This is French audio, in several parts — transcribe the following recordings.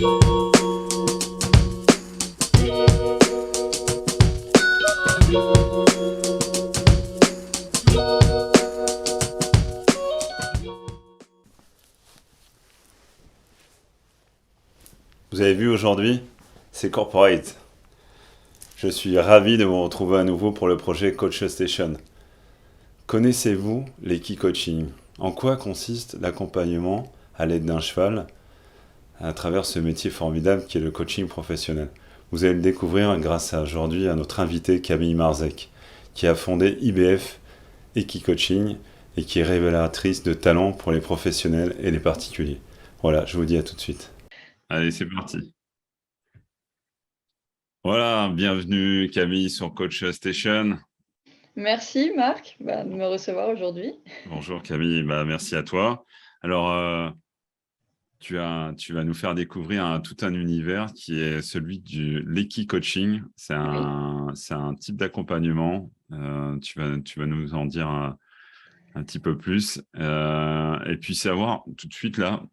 Vous avez vu aujourd'hui, c'est Corporate. Je suis ravi de vous retrouver à nouveau pour le projet Coach Station. Connaissez-vous l'Eki Coaching? En quoi consiste l'accompagnement à l'aide d'un cheval à travers ce métier formidable qui est le coaching professionnel? Vous allez le découvrir grâce aujourd'hui à notre invité Camille Marzec, qui a fondé IBF Eki Coaching et qui est révélatrice de talent pour les professionnels et les particuliers. Voilà, je vous dis à tout de suite. Allez, c'est parti. Voilà, bienvenue Camille sur Coach Station. Merci Marc de me recevoir aujourd'hui. Bonjour Camille, merci à toi. Alors, tu vas nous faire découvrir tout un univers qui est celui du l'Eki Coaching. Oui. C'est un type d'accompagnement. Tu vas nous en dire un petit peu plus. Et puis savoir tout de suite là,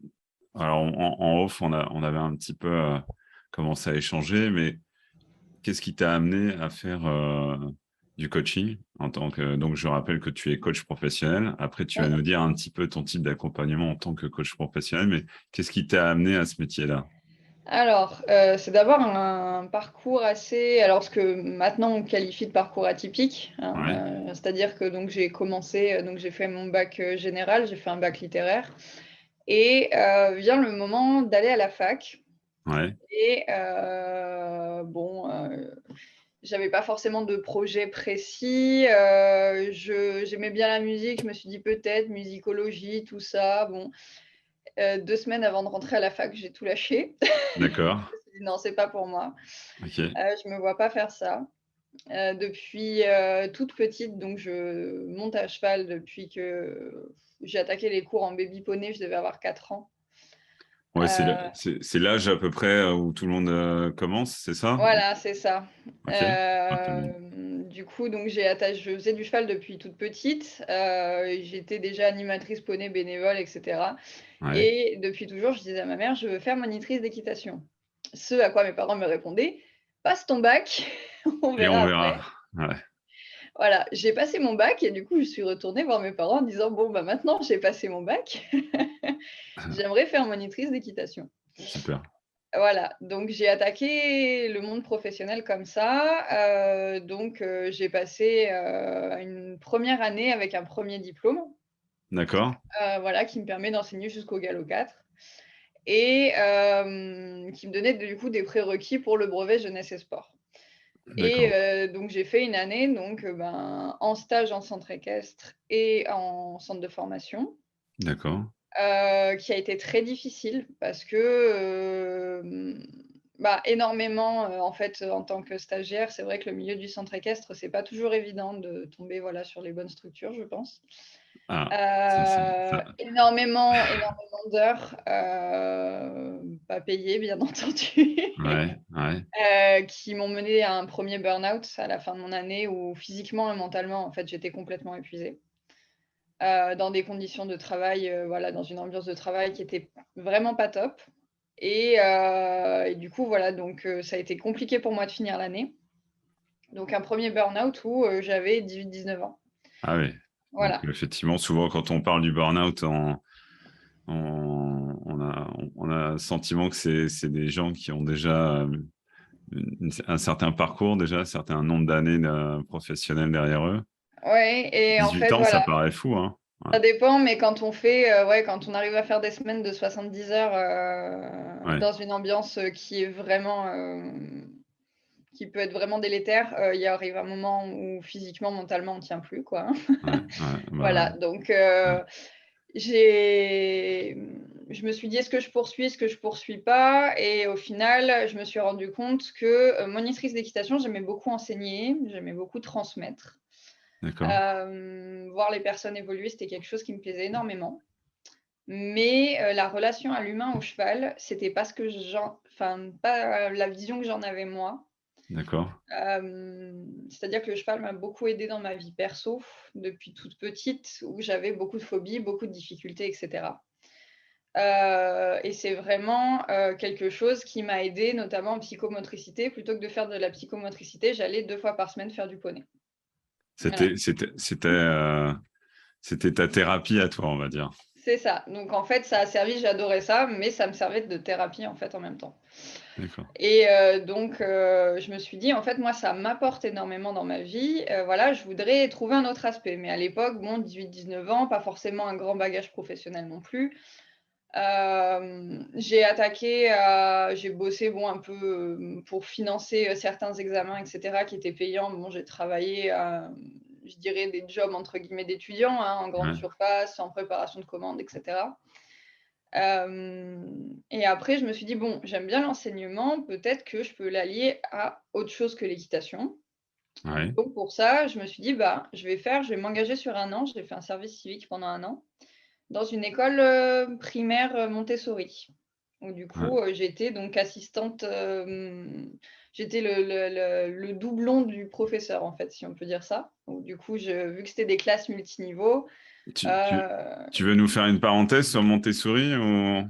alors en off, on avait un petit peu commencé à échanger, mais qu'est-ce qui t'a amené à faire du coaching en tant que... Donc, je rappelle que tu es coach professionnel. Après, tu vas Oui. nous dire un petit peu ton type d'accompagnement en tant que coach professionnel, mais qu'est-ce qui t'a amené à ce métier-là? Alors, c'est d'abord un parcours assez alors ce que maintenant on qualifie de parcours atypique, Ouais, hein, c'est-à-dire que donc j'ai commencé, donc j'ai fait mon bac, général, j'ai fait un bac littéraire et vient le moment d'aller à la fac ouais, et j'avais pas forcément de projet précis, j'aimais bien la musique, je me suis dit: «Peut-être musicologie, tout ça», bon. 2 semaines avant de rentrer à la fac, j'ai tout lâché. d'accord, Je me suis dit: «Non, c'est pas pour moi, ok, je me vois pas faire ça». Depuis, toute petite, donc je monte à cheval depuis que j'ai attaqué les cours en baby poney, je devais avoir 4 ans. ouais, Heu, c'est l'âge à peu près où tout le monde commence, c'est ça? voilà, c'est ça. Ok, ah, tout le monde. Du coup, donc je faisais du cheval depuis toute petite, j'étais déjà animatrice poney bénévole et cetera Ouais, et depuis toujours, je disais à ma mère: «Je veux faire monitrice d'équitation». Ce à quoi mes parents me répondaient: «Passe ton bac, on et verra on verra. après». Ouais. Voilà, j'ai passé mon bac et du coup, je suis retournée voir mes parents en disant: «Bon, bah, maintenant j'ai passé mon bac, j'aimerais faire monitrice d'équitation». Super, Voilà, donc j'ai attaqué le monde professionnel comme ça, j'ai passé, une première année avec un premier diplôme, d'accord, voilà, qui me permet d'enseigner jusqu'au galop 4 et qui me donnait du coup des prérequis pour le brevet jeunesse et sport. Et d'accord, donc j'ai fait une année en stage en centre équestre et en centre de formation, d'accord, qui a été très difficile parce que, énormément, en fait, en tant que stagiaire, c'est vrai que le milieu du centre équestre, c'est pas toujours évident de tomber, voilà, sur les bonnes structures, je pense. ah, ça c'est ça. Énormément d'heures, pas payées bien entendu. Ouais, ouais, Qui m'ont menée à un premier burn-out à la fin de mon année où physiquement et mentalement, en fait, j'étais complètement épuisée. Dans des conditions de travail, voilà, dans une ambiance de travail qui était vraiment pas top et du coup, voilà, ça a été compliqué pour moi de finir l'année. Donc un premier burn-out où, j'avais 18-19 ans. ah oui. Donc Voilà. effectivement, souvent quand on parle du burn-out, on a le sentiment que c'est des gens qui ont déjà un certain parcours, déjà un certain nombre d'années professionnelles derrière eux. Ouais et en 18 fait, ans, ça voilà, paraît fou, hein. Ouais, ça dépend, mais quand on fait, quand on arrive à faire des semaines de 70 heures, ouais, dans une ambiance, qui est vraiment, qui peut être vraiment délétère, il y arrive un moment où physiquement, mentalement, on tient plus, quoi, hein. ouais, ouais, bah, Voilà, ouais, je me suis dit: «Est-ce que je poursuis? Est-ce que je poursuis pas?» et au final, je me suis rendu compte que, monitrice d'équitation, j'aimais beaucoup enseigner, j'aimais beaucoup transmettre. d'accord. Voir les personnes évoluer, c'était quelque chose qui me plaisait énormément. Mais, la relation à l'humain au cheval, c'était pas ce que pas la vision que j'en avais moi. D'accord. C'est-à-dire que le cheval m'a beaucoup aidée dans ma vie perso, depuis toute petite, où j'avais beaucoup de phobies, beaucoup de difficultés et cetera. Et c'est vraiment, quelque chose qui m'a aidée, notamment en psychomotricité. Plutôt que de faire de la psychomotricité, j'allais 2 fois par semaine faire du poney. Voilà. C'était ta thérapie à toi, on va dire. C'est ça. Donc en fait, ça a servi, j'adorais ça, mais ça me servait de thérapie, en fait, en même temps. D'accord. Et donc je me suis dit: «En fait, moi, ça m'apporte énormément dans ma vie, voilà, je voudrais trouver un autre aspect». Mais à l'époque, bon, 18-19 ans, pas forcément un grand bagage professionnel non plus. J'ai bossé, bon, un peu, pour financer, certains examens et cetera qui étaient payants. Bon, j'ai travaillé je dirais des jobs entre guillemets «d'étudiants», hein, en grande Ouais, surface, en préparation de commandes et cetera. Et après je me suis dit: «Bon, j'aime bien l'enseignement, peut-être que je peux l'allier à autre chose que l'équitation». ouais, Donc pour ça, je me suis dit: «Bah, je vais m'engager sur 1 an». J'ai fait un service civique pendant 1 an dans une école, primaire, Montessori. Où du ouais. coup, j'étais donc assistante, j'étais le doublon du professeur, en fait, si on peut dire ça. Donc du coup, vu que c'était des classes multiniveaux, Tu, tu, heu, tu veux nous faire une parenthèse sur Montessori ou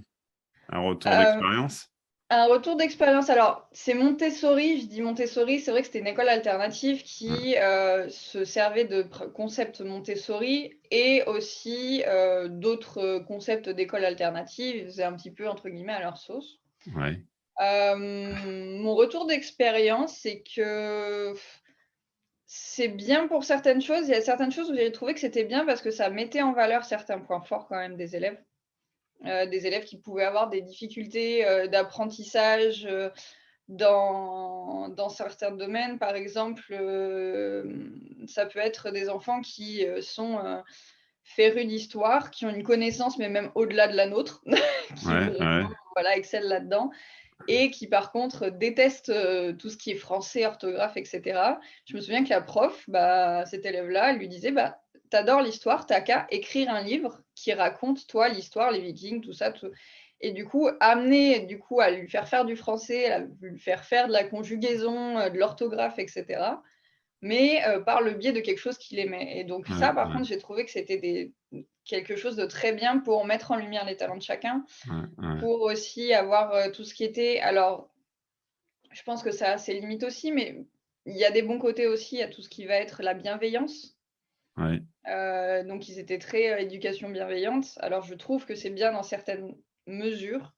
un retour heu, d'expérience? un retour d'expérience. Alors, c'est Montessori, je dis Montessori, c'est vrai que c'était une école alternative Ouais, qui, se servait de concepts Montessori et aussi, d'autres, concepts d'écoles alternatives. Ils faisaient un petit peu, entre guillemets, «à leur sauce». ouais, Mon retour d'expérience, c'est que c'est bien pour certaines choses. Il y a certaines choses où j'ai trouvé que c'était bien parce que ça mettait en valeur certains points forts quand même des élèves. Des élèves qui pouvaient avoir des difficultés, d'apprentissage, dans certains domaines. Par exemple, ça peut être des enfants qui, sont, férus d'histoire, qui ont une connaissance, mais même au-delà de la nôtre, qui ouais, vraiment, ouais, voilà, excellent là-dedans et qui par contre détestent, tout ce qui est français, orthographe et cetera. Je me souviens que la prof, bah, cet élève-là, elle lui disait: «Bah, tu adores l'histoire, tu as qu'à écrire un livre qui raconte, toi, l'histoire, les Vikings, tout ça, tout». Et du coup, amener du coup à lui faire faire du français, à lui faire faire de la conjugaison, de l'orthographe et cetera, mais par le biais de quelque chose qu'il aimait. Et donc ouais, ça, par ouais, contre, j'ai trouvé que c'était quelque chose de très bien pour mettre en lumière les talents de chacun, ouais, ouais. pour aussi avoir, tout ce qui était, alors je pense que ça a ses limites aussi, mais il y a des bons côtés aussi à tout ce qui va être la bienveillance. Ouais. Donc ils étaient très, éducation bienveillante. Alors je trouve que c'est bien dans certaines mesures.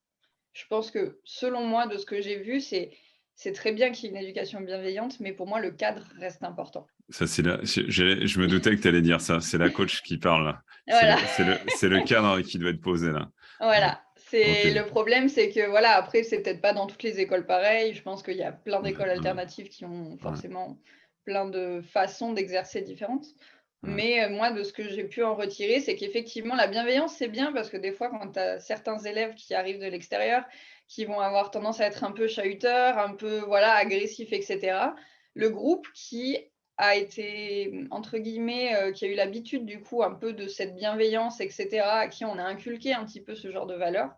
Je pense que, selon moi, de ce que j'ai vu, c'est très bien qu'il y ait une éducation bienveillante, mais pour moi, le cadre reste important. Ça, je me doutais que tu allais dire ça. C'est la coach qui parle, là. Voilà. C'est le cadre qui doit être posé, là. Ouais. Voilà, Ok. c'est le problème, c'est que, voilà, après, c'est peut-être pas dans toutes les écoles pareil. Je pense qu'il y a plein Ouais, d'écoles ouais, alternatives qui ont ouais, forcément plein de façons d'exercer différentes. ouais, Mais, moi, de ce que j'ai pu en retirer, c'est qu'effectivement, la bienveillance, c'est bien parce que des fois, quand tu as certains élèves qui arrivent de l'extérieur, qui vont avoir tendance à être un peu chahuteurs, un peu, voilà, agressifs et cetera. Le groupe qui a été, entre guillemets, qui a eu l'habitude du coup un peu de cette bienveillance et cetera, à qui on a inculqué un petit peu ce genre de valeurs,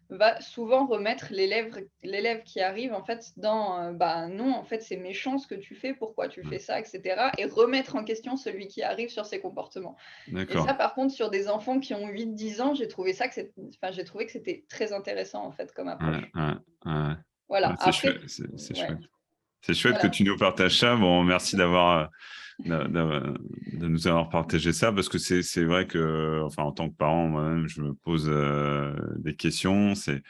va souvent remettre l'élève qui arrive en fait dans, «Bah, non, en fait, c'est méchant ce que tu fais, pourquoi tu ouais. fais ça?» et cetera, et remettre en question celui qui arrive sur ses comportements. Et ça, D'accord. par contre, sur des enfants qui ont 8-10 ans, j'ai trouvé que c'était très intéressant en fait comme Ouais, approche. ouais, ouais. Voilà, Ouais, c'est après chouette, c'est ouais, chouette. C'est chouette que voilà. tu nous partages ça. Bon, merci de nous avoir partagé ça parce que c'est vrai que, enfin, en tant que parent, moi-même, je me pose des questions. C'est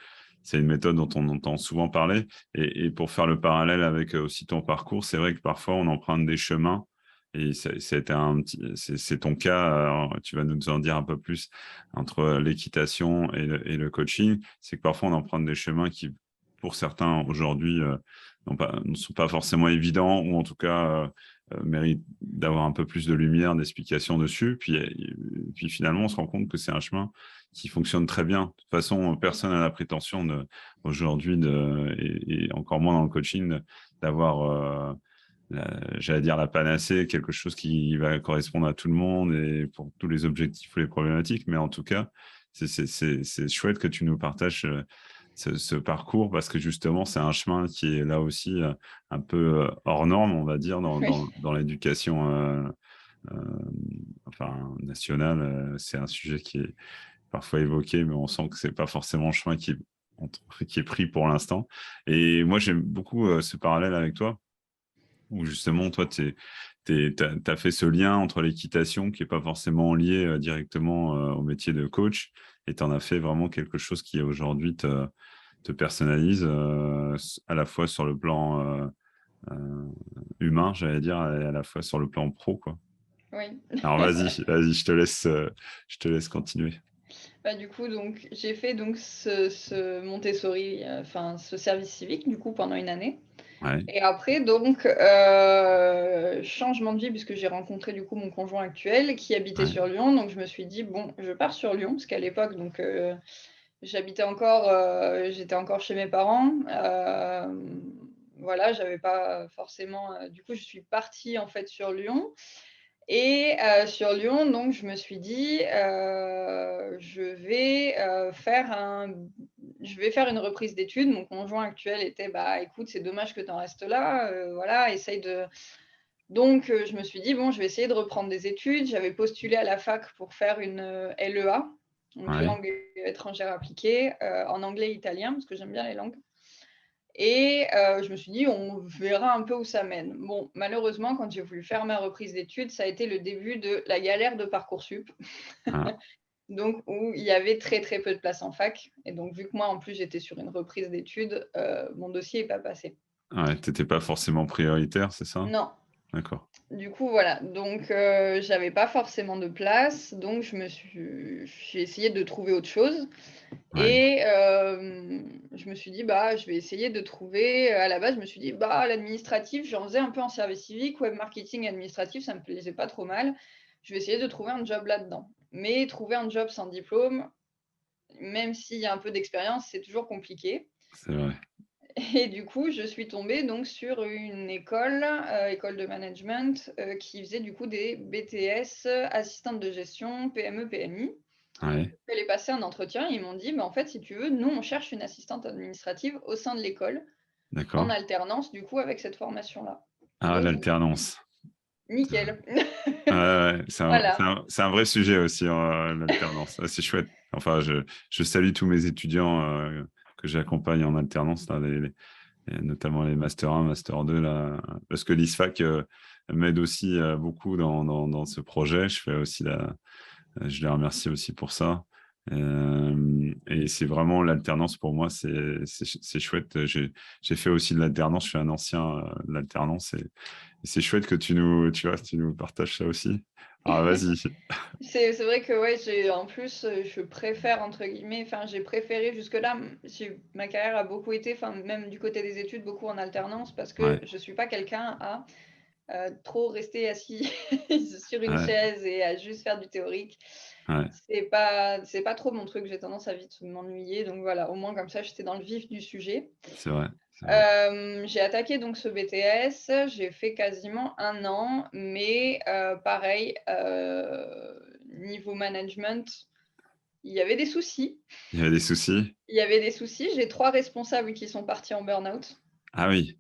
une méthode dont on entend souvent parler. Et pour faire le parallèle avec aussi ton parcours, c'est vrai que parfois on emprunte des chemins. Et c'est ton cas. Alors, tu vas nous en dire un peu plus entre l'équitation et le coaching. C'est que parfois on emprunte des chemins qui, pour certains aujourd'hui, ne sont pas forcément évidents ou en tout cas méritent d'avoir un peu plus de lumière, d'explication dessus. Puis finalement, on se rend compte que c'est un chemin qui fonctionne très bien. De toute façon, personne n'a la prétention aujourd'hui, et encore moins dans le coaching, d'avoir, j'allais dire, la panacée, quelque chose qui va correspondre à tout le monde et pour tous les objectifs ou les problématiques. Mais en tout cas, c'est chouette que tu nous partages ce parcours parce que justement, c'est un chemin qui est là aussi un peu hors norme, on va dire, Oui. dans l'éducation enfin, nationale. C'est un sujet qui est parfois évoqué, mais on sent que c'est pas forcément le chemin qui est pris pour l'instant. Et moi, j'aime beaucoup ce parallèle avec toi, où justement, toi, t'as fait ce lien entre l'équitation qui est pas forcément lié directement au métier de coach, et tu en as fait vraiment quelque chose qui aujourd'hui te personnalise à la fois sur le plan euh, humain, j'allais dire, et à la fois sur le plan pro, quoi. Oui. Alors vas-y, je te laisse continuer. Bah, du coup, donc, j'ai fait donc ce Montessori, enfin ce service civique, du coup, pendant une année. Ouais, Et après, donc, changement de vie, puisque j'ai rencontré du coup mon conjoint actuel qui habitait ouais, sur Lyon. Donc, je me suis dit, bon, je pars sur Lyon, parce qu'à l'époque, donc, j'étais encore chez mes parents. Voilà, j'avais pas forcément. Du coup, je suis partie en fait sur Lyon. Et sur Lyon, donc je me suis dit, je vais faire une reprise d'études. Mon conjoint actuel était: «Bah, écoute, c'est dommage que tu en restes là, voilà, essaye de». Donc je me suis dit: «Bon, je vais essayer de reprendre des études». J'avais postulé à la fac pour faire une, LEA, donc ouais. langue étrangère appliquée, en anglais et italien, parce que j'aime bien les langues. Et je me suis dit: «On verra un peu où ça mène». Bon, malheureusement, quand j'ai voulu faire ma reprise d'études, ça a été le début de la galère de Parcoursup, Ah, donc où il y avait très, très peu de places en fac, et donc vu que moi, en plus, j'étais sur une reprise d'études, mon dossier est pas passé. ouais, t'étais pas forcément prioritaire, c'est ça? Non. D'accord. Du coup, voilà, donc j'avais pas forcément de place, donc j'ai essayé de trouver autre chose. Ouais, Et je me suis dit: «Bah, je vais essayer de trouver», à la base, je me suis dit: «Bah, l'administratif», j'en faisais un peu en service civique, web marketing administratif, ça me plaisait pas trop mal. Je vais essayer de trouver un job là-dedans. Mais trouver un job sans diplôme, même s'il y a un peu d'expérience, c'est toujours compliqué. c'est vrai. Et du coup, je suis tombée donc sur une école, école de management, qui faisait du coup des BTS, assistante de gestion, PME, PMI. Ouais, Je suis allée passer un entretien et ils m'ont dit: «Bah, en fait, si tu veux, nous, on cherche une assistante administrative au sein de l'école, en d'accord. alternance, du coup, avec cette formation-là». Ah, Donc je me suis dit: l'alternance. «Nickel». Ouais, ouais, Voilà. c'est un vrai sujet aussi, l'alternance. Ah, c'est chouette. Enfin, je salue tous mes étudiants que j'accompagne en alternance, là, et notamment les Master 1, Master 2, là, parce que l'ISFAC m'aide aussi beaucoup dans ce projet. Je les remercie aussi pour ça. Et c'est vraiment l'alternance pour moi, c'est chouette. J'ai fait aussi de l'alternance, je suis un ancien de l'alternance, et c'est chouette que tu vois, tu nous partages ça aussi. Ah, vas-y. C'est vrai que, ouais, j'ai en plus, je préfère entre guillemets, enfin, j'ai préféré jusque-là, ma carrière a beaucoup été, enfin, même du côté des études, beaucoup en alternance, parce que Ouais, je suis pas quelqu'un à, trop rester assis sur une ouais, chaise et à juste faire du théorique. ouais, C'est pas trop mon truc, j'ai tendance à vite m'ennuyer, donc voilà, au moins comme ça, j'étais dans le vif du sujet. c'est vrai, c'est vrai. J'ai attaqué donc ce BTS, j'ai fait quasiment un an, mais pareil, niveau management, il y avait des soucis. Il y avait des soucis? Il y avait des soucis, j'ai 3 responsables qui sont partis en burn-out. Ah oui,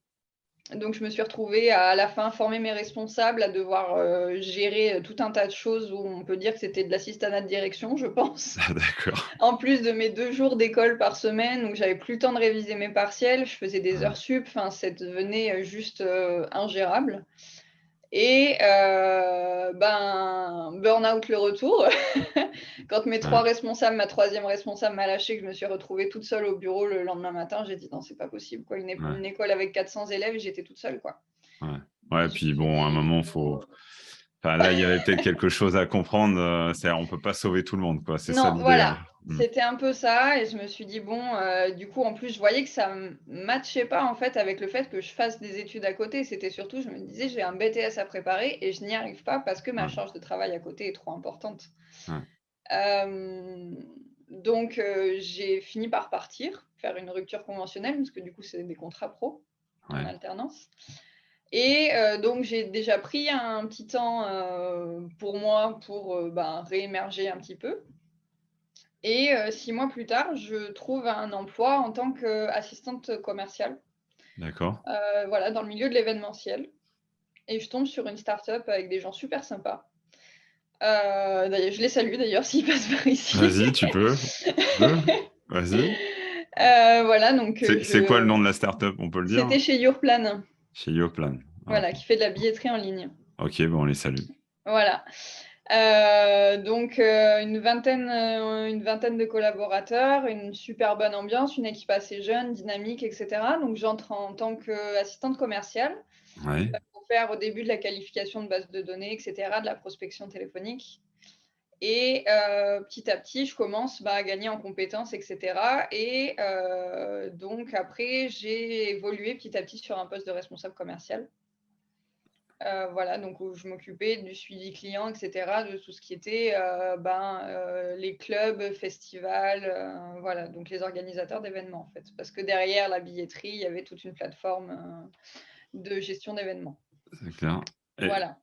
Donc je me suis retrouvée à la fin former mes responsables, à devoir, gérer, tout un tas de choses où on peut dire que c'était de l'assistanat de direction, je pense. ah, d'accord. En plus de mes 2 jours d'école par semaine où j'avais plus le temps de réviser mes partiels, je faisais des heures Ah, sup, enfin ça devenait, juste, ingérable. Et ben, burn-out le retour. Quand mes 3 ouais, responsables, ma troisième responsable m'a lâchée, que je me suis retrouvée toute seule au bureau le lendemain matin, j'ai dit: «Non, c'est pas possible quoi, ouais, une école avec 400 élèves et j'étais toute seule quoi». ouais. Et Ouais, je me puis suis bon, à un dit: «Il moment, faut». enfin, là, il y avait peut-être quelque chose à comprendre. C'est-à-dire, on peut pas sauver tout le monde, quoi. C'est ça Non, l'idée, hein. voilà, Mm. c'était un peu ça et je me suis dit: «Bon», du coup, en plus, je voyais que ça matchait pas, en fait, avec le fait que je fasse des études à côté. C'était surtout, je me disais: «J'ai un BTS à préparer et je n'y arrive pas parce que ma Ouais, charge de travail à côté est trop importante». ouais, Hem, donc j'ai fini par partir, faire une rupture conventionnelle parce que, du coup, c'est des contrats pro en ouais. alternance. Et donc j'ai déjà pris un petit temps, pour moi, pour, ben, réémerger un petit peu. Et 6 mois plus tard, je trouve un emploi en tant qu'assistante commerciale, D'accord. voilà, dans le milieu de l'événementiel, et je tombe sur une start-up avec des gens super sympas, D'ailleurs, je les salue d'ailleurs s'ils passent par ici. Vas-y, tu peux, vas-y. Voilà, donc C'est quoi le nom je de la start-up, on peut le dire? c'était chez Yourplan, Chez Youplan. Ok, voilà, qui fait de la billetterie en ligne. ok, bon, on les salue. Voilà. Donc une vingtaine de collaborateurs, une super bonne ambiance, une équipe assez jeune, dynamique et cetera. Donc j'entre en tant qu'assistante commerciale Ouais, pour faire au début de la qualification de base de données et cetera, de la prospection téléphonique et petit à petit, je commence, à gagner en compétences et cetera et donc après, j'ai évolué petit à petit sur un poste de responsable commercial. Voilà, donc où je m'occupais du suivi client et cetera, de tout ce qui était, les clubs, festivals, voilà, donc les organisateurs d'événements, en fait. Parce que derrière la billetterie, il y avait toute une plateforme, de gestion d'événements. c'est clair. Et, Voilà.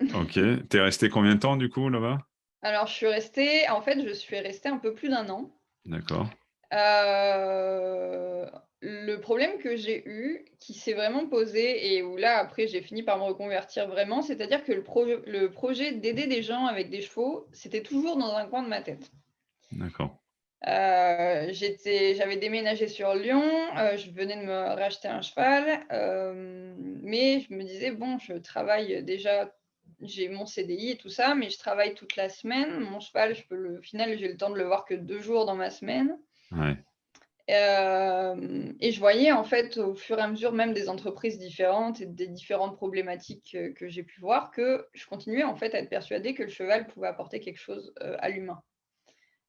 ok, t'es resté combien de temps du coup là-bas? Alors je suis restée un peu plus d'un an. D'accord. Heu, le problème que j'ai eu, qui s'est vraiment posé et où là, après, j'ai fini par me reconvertir vraiment, c'est-à-dire que le projet d'aider des gens avec des chevaux, c'était toujours dans un coin de ma tête. D'accord. J'avais déménagé sur Lyon, je venais de me racheter un cheval, mais je me disais: «Bon, je travaille déjà, j'ai mon CDI et tout ça, mais je travaille toute la semaine. Mon cheval, au final, j'ai le temps de le voir que 2 jours dans ma semaine». Ouais, Et je voyais en fait au fur et à mesure même des entreprises différentes et des différentes problématiques, que j'ai pu voir, que je continuais en fait à être persuadée que le cheval pouvait apporter quelque chose, à l'humain.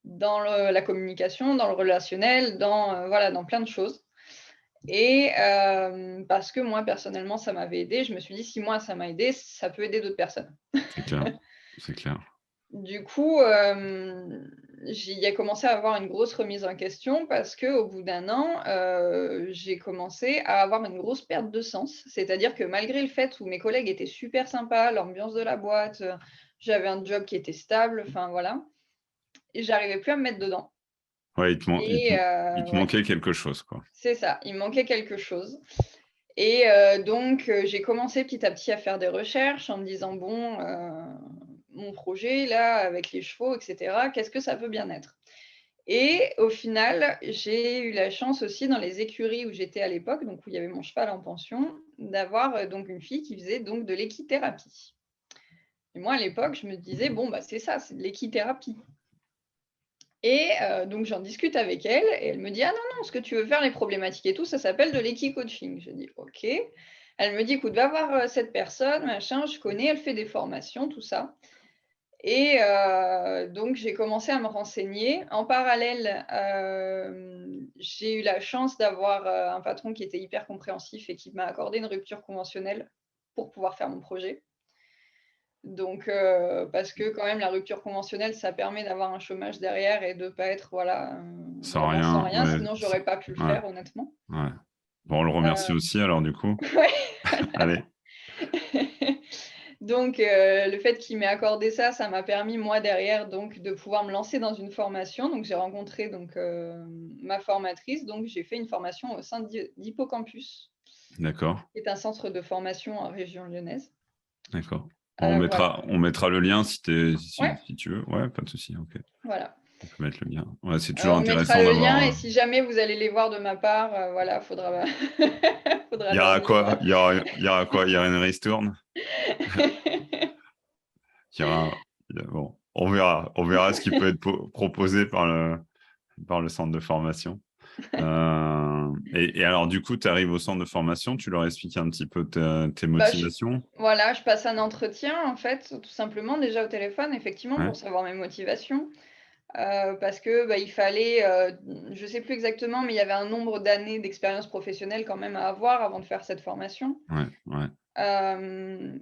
Dans la communication, dans le relationnel, voilà, dans plein de choses et parce que moi personnellement ça m'avait aidée, je me suis dit: «Si moi ça m'a aidée, ça peut aider d'autres personnes». c'est clair. C'est clair. Du coup, il y a commencé à avoir une grosse remise en question parce qu'au bout d'un an, j'ai commencé à avoir une grosse perte de sens. C'est-à-dire que malgré le fait où mes collègues étaient super sympas, l'ambiance de la boîte, j'avais un job qui était stable, enfin voilà et j'arrivais plus à me mettre dedans Ouais, et il te ouais, manquait quelque chose, quoi. c'est ça, il me manquait quelque chose et donc j'ai commencé petit à petit à faire des recherches en me disant: «Bon, mon projet là avec les chevaux et cetera, qu'est-ce que ça peut bien être?» Et au final, j'ai eu la chance aussi dans les écuries où j'étais à l'époque, donc où il y avait mon cheval en pension, d'avoir, donc une fille qui faisait donc de l'équithérapie. Et moi à l'époque, je me disais: «Bon, bah, c'est ça, c'est de l'équithérapie» et donc j'en discute avec elle et elle me dit: «Ah non, non, ce que tu veux faire, les problématiques et tout, ça s'appelle de l'équi-coaching». Je dis: «OK». Elle me dit: «Écoute, va voir, cette personne, machin, je connais, elle fait des formations, tout ça». Et donc j'ai commencé à me renseigner. En parallèle, j'ai eu la chance d'avoir, un patron qui était hyper compréhensif et qui m'a accordé une rupture conventionnelle pour pouvoir faire mon projet. Donc parce que quand même la rupture conventionnelle, ça permet d'avoir un chômage derrière et de pas être, voilà, Sans vraiment sans rien, rien, ouais, sinon j'aurais pas pu le ouais, faire honnêtement. ouais. Bon, on le remercie aussi alors du coup. Ouais. Allez, Donc le fait qu'il m'ait accordé ça, ça m'a permis moi derrière donc de pouvoir me lancer dans une formation. Donc j'ai rencontré donc ma formatrice, donc j'ai fait une formation au sein d'Hippocampus, d'accord, qui est un centre de formation en région lyonnaise. d'accord. Bon, Voilà. on mettra le lien Ouais, si tu veux. Ouais, pas de souci, ok. voilà. On peut mettre le lien. Ouais, c'est toujours On mettra intéressant le lien d'avoir. et si jamais vous allez les voir de ma part, voilà, faudra faudra Il y leur aura dire, quoi? Il y aura quoi? Il y aura une ristourne? Bon, on verra ce qui peut être proposé par le centre de formation. Et alors, du coup, tu arrives au centre de formation, tu leur expliques un petit peu tes Bah, motivations? je passe un entretien en fait, tout simplement déjà au téléphone effectivement Ouais, pour savoir mes motivations. Parce que, il fallait, je sais plus exactement, mais il y avait un nombre d'années d'expérience professionnelle quand même à avoir avant de faire cette formation. ouais, ouais. Hem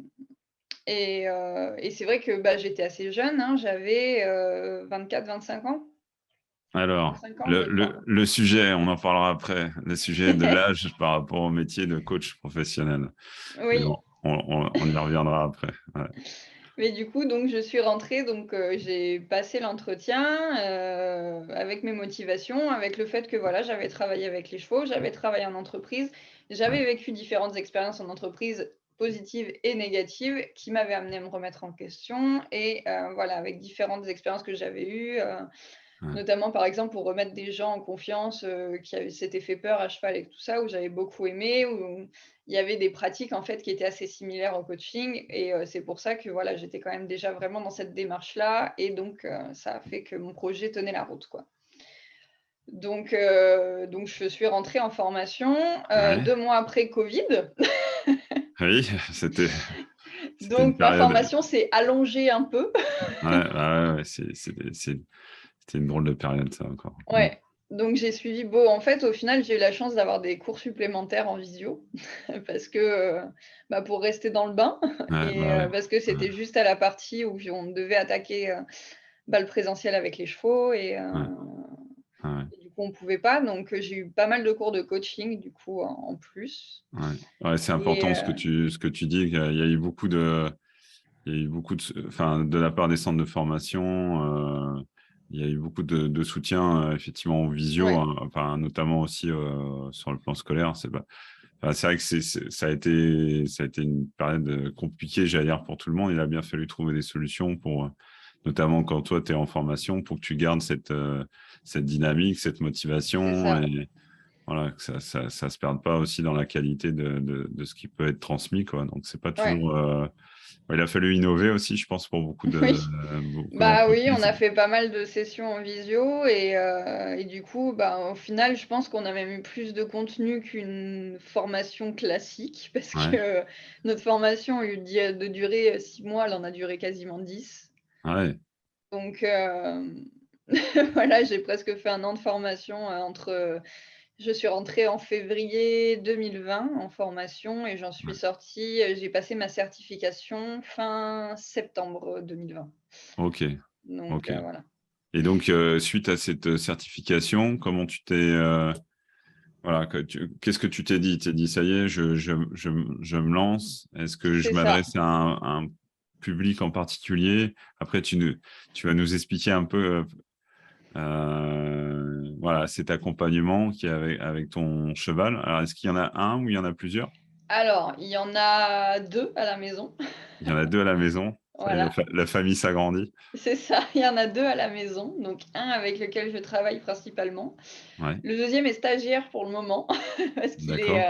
et c'est vrai que, j'étais assez jeune, hein, j'avais, 24-25 ans, Alors, 25 ans je crois. le sujet, on en parlera après, le sujet de l'âge par rapport au métier de coach professionnel. Mais Oui, bon, on y reviendra après. Ouais, mais du coup donc je suis rentrée donc j'ai passé l'entretien, avec mes motivations, avec le fait que voilà, j'avais travaillé avec les chevaux, j'avais travaillé en entreprise, ouais, j'avais vécu différentes expériences en entreprise positives et négatives qui m'avaient amené à me remettre en question et voilà, avec différentes expériences que j'avais eues, Ouais. notamment, par exemple, pour remettre des gens en confiance, s'étaient fait peur à cheval et tout ça, où j'avais beaucoup aimé, où il y avait des pratiques, en fait, qui étaient assez similaires au coaching et c'est pour ça que, voilà, j'étais quand même déjà vraiment dans cette démarche-là et donc ça a fait que mon projet tenait la route, quoi. Donc je suis rentrée en formation, Ouais. 2 mois après Covid. Oui, c'était une Donc ma période. formation s'est allongée un peu. Ouais, ouais, ouais, c'était une drôle de période, ça encore. Ouais, donc j'ai suivi en fait, au final, j'ai eu la chance d'avoir des cours supplémentaires en visio parce que, pour rester dans le bain Ouais, et bah ouais. parce que Ouais, c'était juste à la partie où on devait attaquer, le présentiel avec les chevaux ouais, ouais, et du coup, on pouvait pas donc j'ai eu pas mal de cours de coaching du coup en plus ouais. Ouais, c'est et important ce que tu dis. Il y a eu beaucoup de, il y a eu beaucoup enfin, de la part des centres de formation. Il y a eu beaucoup de soutien, effectivement, en visio, ouais, hein, enfin, notamment aussi sur le plan scolaire. Enfin, c'est vrai que ça a été une période compliquée, j'allais dire, pour tout le monde. Il a bien fallu trouver des solutions pour, notamment quand toi, tu es en formation, pour que tu gardes cette dynamique, cette c'est motivation ça. et voilà, que ça se perde pas aussi dans la qualité de ce qui peut être transmis, quoi. Donc, c'est pas Ouais, toujours. Il a fallu innover aussi, je pense, pour oui. beaucoup Bah, oui, on d'entreprises. a fait pas mal de sessions en visio et du coup, au final, je pense qu'on a même eu plus de contenu qu'une formation classique parce Ouais, que notre formation, au lieu de durer, 6 mois, elle en a duré quasiment 10. ouais, Donc voilà, j'ai presque fait 1 an de formation, je suis rentrée en février 2020 en formation et j'en suis ouais. sortie, j'ai passé ma certification fin septembre 2020. Ok, Donc ok. voilà. Et donc, suite à cette certification, comment tu t'es, voilà, qu'est-ce que tu t'es dit? Tu t'es dit, ça y est, je me lance. Est-ce que je C'est ça. m'adresse à un public en particulier? Après, tu vas nous expliquer un peu, voilà, cet accompagnement qui est avec ton cheval. Alors, est-ce qu'il y en a un ou il y en a plusieurs? Alors, il y en a 2 à la maison. Il y en a deux à la maison. Ça y est, Voilà, la famille s'agrandit. c'est ça, il y en a 2 à la maison, donc un avec lequel je travaille principalement. Ouais, Le deuxième est stagiaire pour le moment parce d'accord,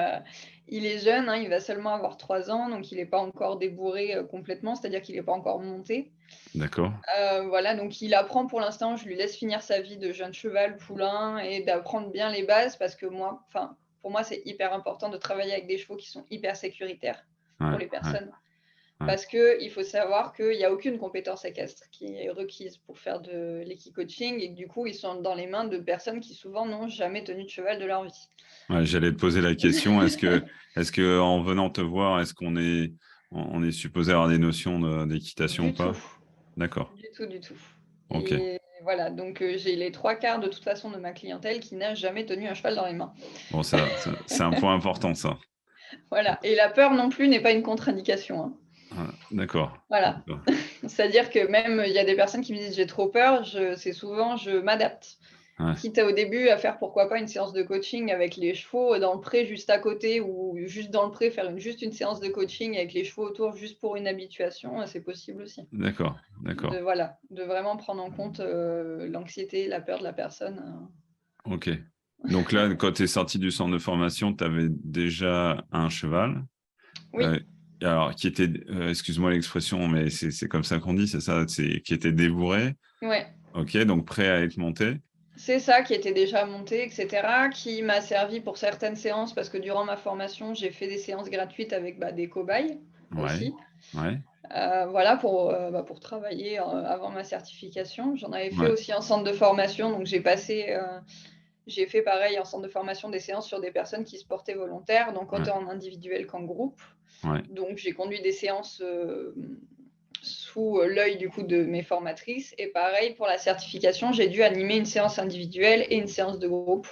il est jeune, hein, il va seulement avoir 3 ans, donc il est pas encore débourré, complètement, c'est-à-dire qu'il est pas encore monté. d'accord. Voilà, donc il apprend pour l'instant, je lui laisse finir sa vie de jeune cheval poulain et d'apprendre bien les bases parce que pour moi, c'est hyper important de travailler avec des chevaux qui sont hyper sécuritaires Ouais, pour les ouais, personnes. ouais. Parce qu'il faut savoir qu'il y a aucune compétence équestre qui est requise pour faire de l'équicoaching et que du coup, ils sont dans les mains de personnes qui souvent n'ont jamais tenu de cheval de leur vie. Ouais, j'allais te poser la question, est-ce que en venant te voir, on est supposé avoir des notions d'équitation ou Du tout, pas? D'accord. du tout, du tout. Ok. Et voilà, donc j'ai les 3/4 de toute façon de ma clientèle qui n'a jamais tenu un cheval dans les mains. Bon, c'est un point important, ça. Voilà, et la peur non plus n'est pas une contre-indication, hein. Ah, d'accord. Voilà. D'accord. C'est-à-dire que même, il y a des personnes qui me disent: «J'ai trop peur», c'est souvent je m'adapte. Ouais, Quitte à au début à faire pourquoi pas une séance de coaching avec les chevaux dans le pré juste à côté ou juste dans le pré faire juste une séance de coaching avec les chevaux autour juste pour une habituation, c'est possible aussi. d'accord, d'accord. De vraiment prendre en compte, l'anxiété, la peur de la personne, Ok. Donc là, quand tu es sorti du centre de formation, tu avais déjà un cheval, Oui, euh, alors qui était, excuse-moi l'expression, mais c'est comme ça qu'on dit, c'est ça, qui était débourré. ouais. Ok, donc prêt à être monté. C'est ça qui était déjà monté et cetera, qui m'a servi pour certaines séances parce que durant ma formation, j'ai fait des séances gratuites avec, des cobayes Ouais, aussi. ouais, Voilà pour travailler, avant ma certification. J'en avais fait ouais, aussi en centre de formation, donc j'ai fait pareil en centre de formation des séances sur des personnes qui se portaient volontaires, donc ouais, autant en individuel qu'en groupe. ouais. Donc j'ai conduit des séances, sous, l'œil du coup de mes formatrices et pareil pour la certification, j'ai dû animer une séance individuelle et une séance de groupe.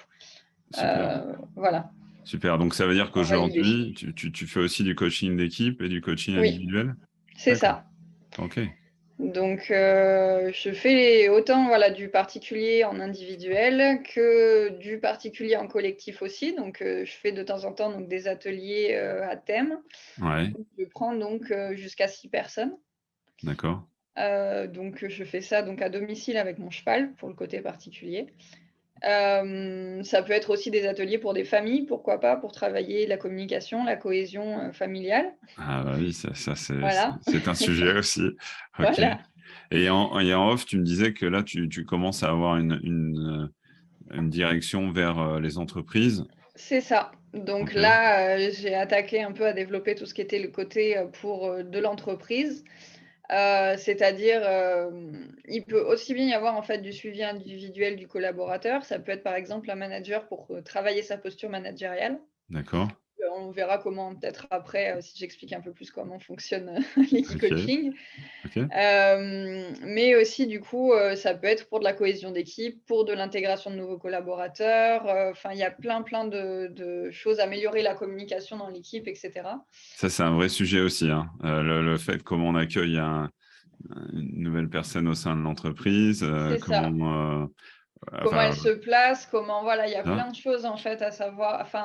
Super. Voilà, Super. Donc, ça veut dire pour valider. qu'aujourd'hui, tu fais aussi du coaching d'équipe et du coaching Oui, individuel? c'est D'accord. ça. OK. Donc, je fais autant voilà, du particulier en individuel que du particulier en collectif aussi. Donc, je fais de temps en temps donc, des ateliers à thème. Ouais, Je prends donc jusqu'à 6 personnes. d'accord. Donc, je fais ça donc, à domicile avec mon cheval pour le côté particulier. Ça peut être aussi des ateliers pour des familles, pourquoi pas, pour travailler la communication, la cohésion familiale. Ah bah oui, ça Voilà, c'est un sujet aussi. OK. voilà. Et en off, tu me disais que là, tu commences à avoir une direction vers, les entreprises. C'est ça. Donc OK, là, j'ai attaqué un peu à développer tout ce qui était le côté, pour, de l'entreprise. C'est-à-dire, il peut aussi bien y avoir, en fait, du suivi individuel du collaborateur. Ça peut être, par exemple, un manager pour, travailler sa posture managériale. d'accord. On verra comment peut-être après, si j'explique un peu plus comment fonctionne, OK, l'Equicoaching. OK. Mais aussi du coup, ça peut être pour de la cohésion d'équipe, pour de l'intégration de nouveaux collaborateurs, enfin il y a plein de choses, améliorer la communication dans l'équipe et cetera. Ça, c'est un vrai sujet aussi, hein. Le fait comment on accueille une nouvelle personne au sein de l'entreprise, C'est ça. comment, Comment elle enfin, se place, comment voilà, il y a hein? plein de choses en fait à savoir enfin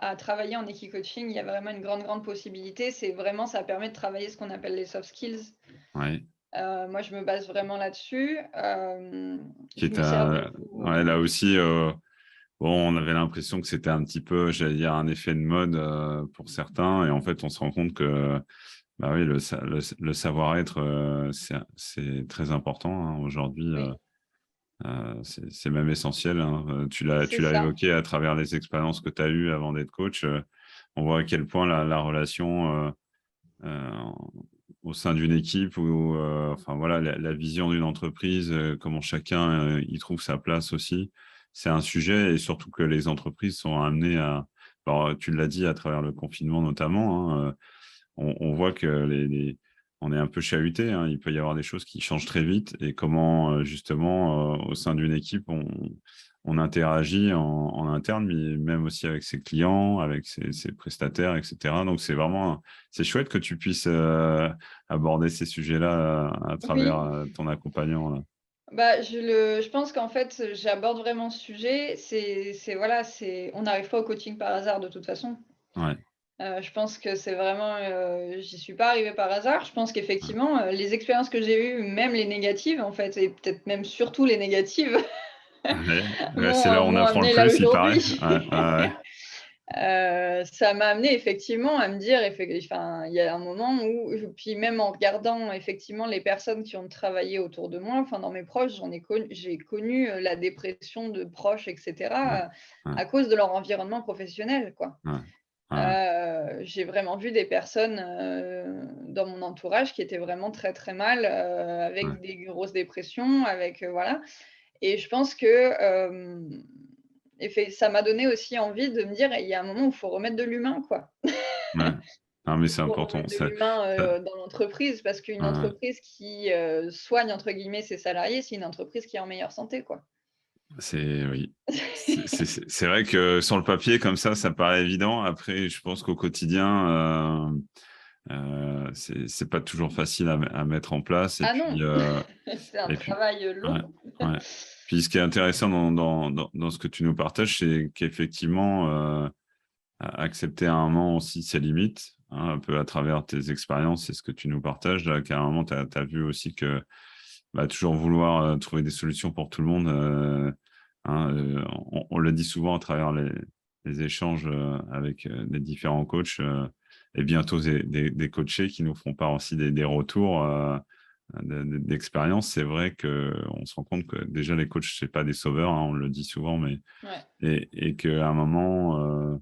à travailler en Equicoaching. Il y a vraiment une grande possibilité. C'est vraiment ça permet de travailler ce qu'on appelle les soft skills. Ouais. Moi je me base vraiment là-dessus. Qui Je est me sers à beaucoup, ouais, là aussi, bon, on avait l'impression que c'était un petit peu, j'allais dire, un effet de mode, pour certains et en fait, on se rend compte que, bah, oui, le savoir-être, c'est très important, hein, aujourd'hui, oui, c'est même essentiel, hein. c'est Tu l'as ça. évoqué à travers les expériences que tu as eues avant d'être coach, on voit à quel point la relation, heu, au sein d'une équipe ou, enfin voilà, la vision d'une entreprise, comment chacun, y trouve sa place aussi. C'est un sujet et surtout que les entreprises sont amenées à alors, tu l'as dit à travers le confinement notamment, hein, on voit que on est un peu chahuté, hein. Il peut y avoir des choses qui changent très vite et comment, justement, au sein d'une équipe, on interagit en interne, mais même aussi avec ses clients, avec ses prestataires et cetera. Donc c'est chouette que tu puisses, aborder ces sujets-là, à travers, Oui, ton accompagnant, là. bah, je pense qu'en fait, j'aborde vraiment ce sujet. C'est voilà, c'est on n'arrive pas au coaching par hasard de toute façon. Ouais, Je pense que c'est vraiment, j'y suis pas arrivée par hasard. Je pense ouais. qu'effectivement, les expériences que j'ai eues, même les négatives en fait et peut-être même surtout les négatives, Ouais, ouais, c'est là où m'ont on m'ont apprend le amenée là plus, il paraît. aujourd'hui. Ouais, ouais, ouais. Ça m'a amenée effectivement à me dire enfin, il y a un moment où puis même en regardant effectivement les personnes qui ont travaillé autour de moi, enfin dans mes proches, j'ai connu, la dépression de proches et Ouais, cetera, ouais, à cause de leur environnement professionnel, quoi. ouais, ouais, J'ai vraiment vu des personnes, dans mon entourage qui étaient vraiment très, très mal, ouais. avec des grosses dépressions, avec, voilà et je pense que, ça m'a donné aussi envie de me dire: «Il y a un moment où il faut remettre de l'humain, quoi». Ouais. Non, mais Il c'est faut important. remettre de l'humain, Ça dans l'entreprise parce qu'une ouais. entreprise qui, «soigne» entre guillemets ses salariés, c'est une entreprise qui est en meilleure santé, quoi. C'est oui. C'est vrai que sur le papier comme ça paraît évident. Après, je pense qu'au quotidien, c'est pas toujours facile à mettre en place Ah non! C'est un et puis travail, ouais, long. ouais. Puis ce qui est intéressant dans ce que tu nous partages, c'est qu'effectivement, accepter à un moment aussi ses limites, hein, un peu à travers tes expériences et ce que tu nous partages là, qu'à un moment tu as vu aussi que, bah, toujours vouloir, trouver des solutions pour tout le monde, hein, on le dit souvent à travers les échanges, avec, les différents coachs, et bientôt des coachés qui nous font part aussi des retours, d'expérience. C'est vrai qu'on se rend compte que déjà les coachs, c'est pas des sauveurs, hein, on le dit souvent, mais Ouais. et qu'à un moment,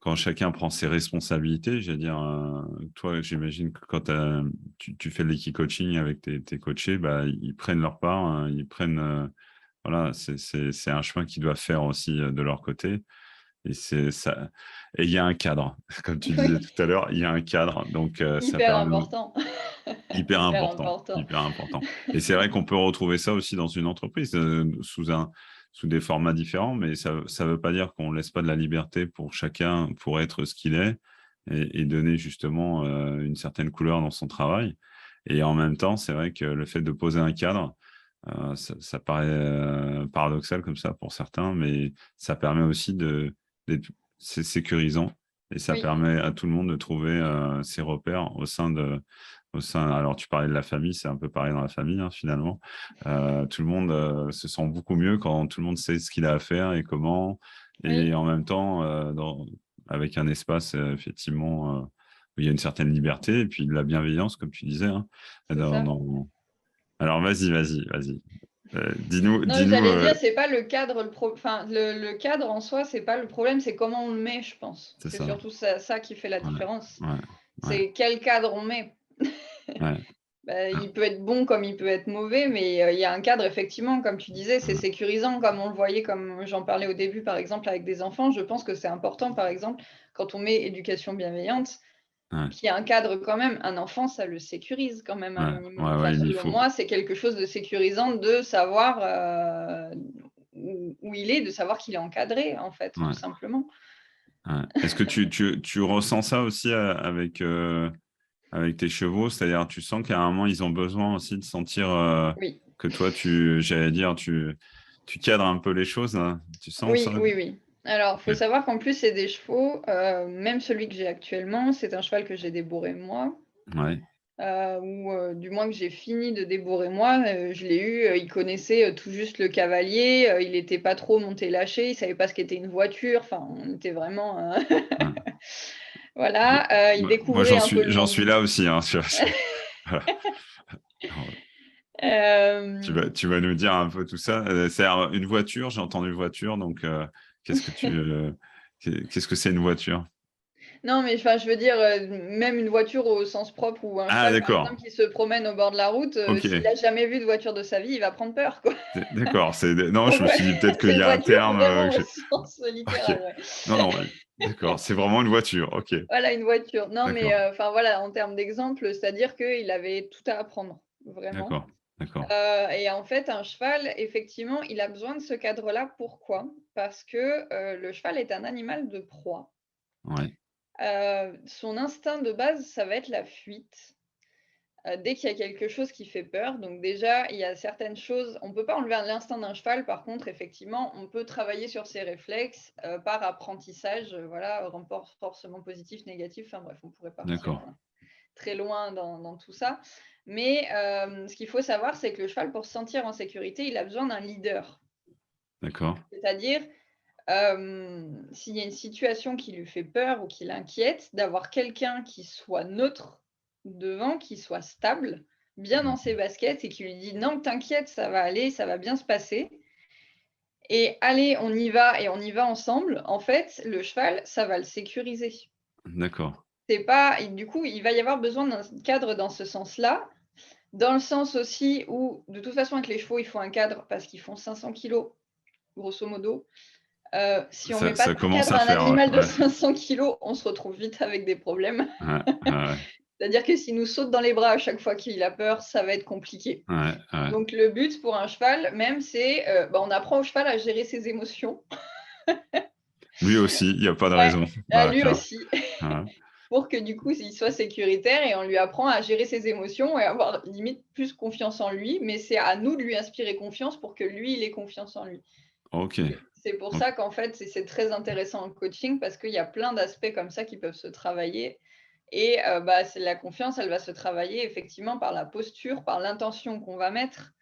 quand chacun prend ses responsabilités, j'allais dire, toi, j'imagine que quand tu fais de l'équipe-coaching avec tes coachés, bah, ils prennent leur part, hein, ils prennent, voilà, c'est un chemin qu'ils doivent faire aussi, de leur côté et c'est ça et il y a un cadre. Comme tu disais Oui, tout à l'heure, il y a un cadre, donc ça hyper permet important. Hyper important. hyper important et c'est vrai qu'on peut retrouver ça aussi dans une entreprise, sous des formats différents, mais ça veut pas dire qu'on laisse pas de la liberté pour chacun pour être ce qu'il est et donner justement, une certaine couleur dans son travail Et en même temps, c'est vrai que le fait de poser un cadre, ça paraît paradoxal comme ça pour certains, mais ça permet aussi c'est sécurisant et ça Oui, permet à tout le monde de trouver ses repères alors tu parlais de la famille, c'est un peu pareil dans la famille hein, finalement. Tout le monde se sent beaucoup mieux quand tout le monde sait ce qu'il a à faire et comment, oui, et en même temps, avec un espace effectivement où il y a une certaine liberté et puis de la bienveillance, comme tu disais, hein, c'est ça. alors, vas-y. Dis-nous, Non, dis-nous. j'allais dire, c'est pas le cadre, enfin, le cadre en soi, c'est pas le problème, c'est comment on le met, je pense. C'est C'est ça. surtout ça qui fait la Ouais, différence. ouais, ouais, C'est quel cadre on met. ouais, Bah, il peut être bon comme il peut être mauvais, mais il y a un cadre effectivement, comme tu disais, c'est ouais, sécurisant comme on le voyait, comme j'en parlais au début, par exemple, avec des enfants. Je pense que c'est important, par exemple, quand on met éducation bienveillante, ouais, qu'il y ait un cadre quand même. Un enfant, ça le sécurise quand même un ouais, minimum. ouais, Enfin, ouais, il y selon faut. moi, c'est quelque chose de sécurisant de savoir, où il est, de savoir qu'il est encadré, en fait, tout Ouais, simplement. ouais. Est-ce que tu ressens ça aussi avec tes chevaux? C'est-à-dire, tu sens qu'à un moment, ils ont besoin aussi de sentir Oui. que toi, j'allais dire, tu cadres un peu les choses, hein. Tu sens ça? Oui, oui, oui. Alors, faut Ok. savoir qu'en plus, c'est des chevaux, même celui que j'ai actuellement, c'est un cheval que j'ai débourré moi, Ouais. ou du moins que j'ai fini de débourrer moi. Je l'ai eu, il connaissait, tout juste le cavalier, il était pas trop monté lâché, il savait pas ce qu'était une voiture, enfin, on était vraiment, Ouais. voilà, il Moi, découvrait un peu le j'en monde suis du là aussi, hein, voilà. hem Tu vas nous dire un peu tout ça. C'est une voiture, j'ai entendu voiture, donc qu'est-ce que qu'est-ce que c'est une voiture? Non, mais enfin, je veux dire, même une voiture au sens propre ou un Ah, cheval, par d'accord. exemple, qui se promène au bord de la route, Ok. s'il a jamais vu de voiture de sa vie, il va prendre peur, quoi. D'accord. Non, Donc je me ouais, suis dit peut-être qu'il c'est y une a un voiture terme. vraiment au sens Ok. littéral, ouais. Non, non. D'accord. C'est vraiment une voiture. Ok. Voilà, une voiture. Non, mais D'accord. enfin, voilà, en termes d'exemple, c'est-à-dire qu'il avait tout à apprendre, vraiment. D'accord. D'accord. Et en fait, un cheval, effectivement, il a besoin de ce cadre-là. Pourquoi? Parce que, le cheval est un animal de proie. Ouais. Son instinct de base, ça va être la fuite. Dès qu'il y a quelque chose qui fait peur, donc déjà, il y a certaines choses on ne peut pas enlever l'instinct d'un cheval. Par contre, effectivement, on peut travailler sur ses réflexes, par apprentissage, voilà, renforcement positif, négatif, enfin bref, on pourrait partir, D'accord. très loin dans tout ça. Mais, ce qu'il faut savoir, c'est que le cheval, pour se sentir en sécurité, il a besoin d'un leader. D'accord. C'est-à-dire, s'il y a une situation qui lui fait peur ou qui l'inquiète, d'avoir quelqu'un qui soit neutre devant, qui soit stable, bien dans ses baskets et qui lui dit: «Non, t'inquiète, ça va aller, ça va bien se passer et allez, on y va et on y va ensemble». En fait, le cheval, ça va le sécuriser. D'accord. C'est pas et du coup, il va y avoir besoin d'un cadre dans ce sens-là, dans le sens aussi où, de toute façon, avec les chevaux, il faut un cadre parce qu'ils font 500 kilogrammes, grosso modo. Si on met pas Ça de commence cadre à à un faire. Ouais. animal de Ouais. 500 kilogrammes, on se retrouve vite avec des problèmes. Ouais. Ouais. C'est-à-dire que s'il nous saute dans les bras à chaque fois qu'il a peur, ça va être compliqué. Ouais. Ouais. Donc le but pour un cheval même, c'est, on apprend au cheval à gérer ses émotions. Lui aussi, il n'y a pas de Ouais, raison. à Bah, lui tiens. aussi, Ouais. pour que du coup, il soit sécuritaire et on lui apprend à gérer ses émotions et avoir limite plus confiance en lui, mais c'est à nous de lui inspirer confiance pour que lui, il ait confiance en lui. Ok. C'est pour Ok. ça qu'en fait, c'est très intéressant en coaching parce qu'il y a plein d'aspects comme ça qui peuvent se travailler et c'est la confiance, elle va se travailler effectivement par la posture, par l'intention qu'on va mettre,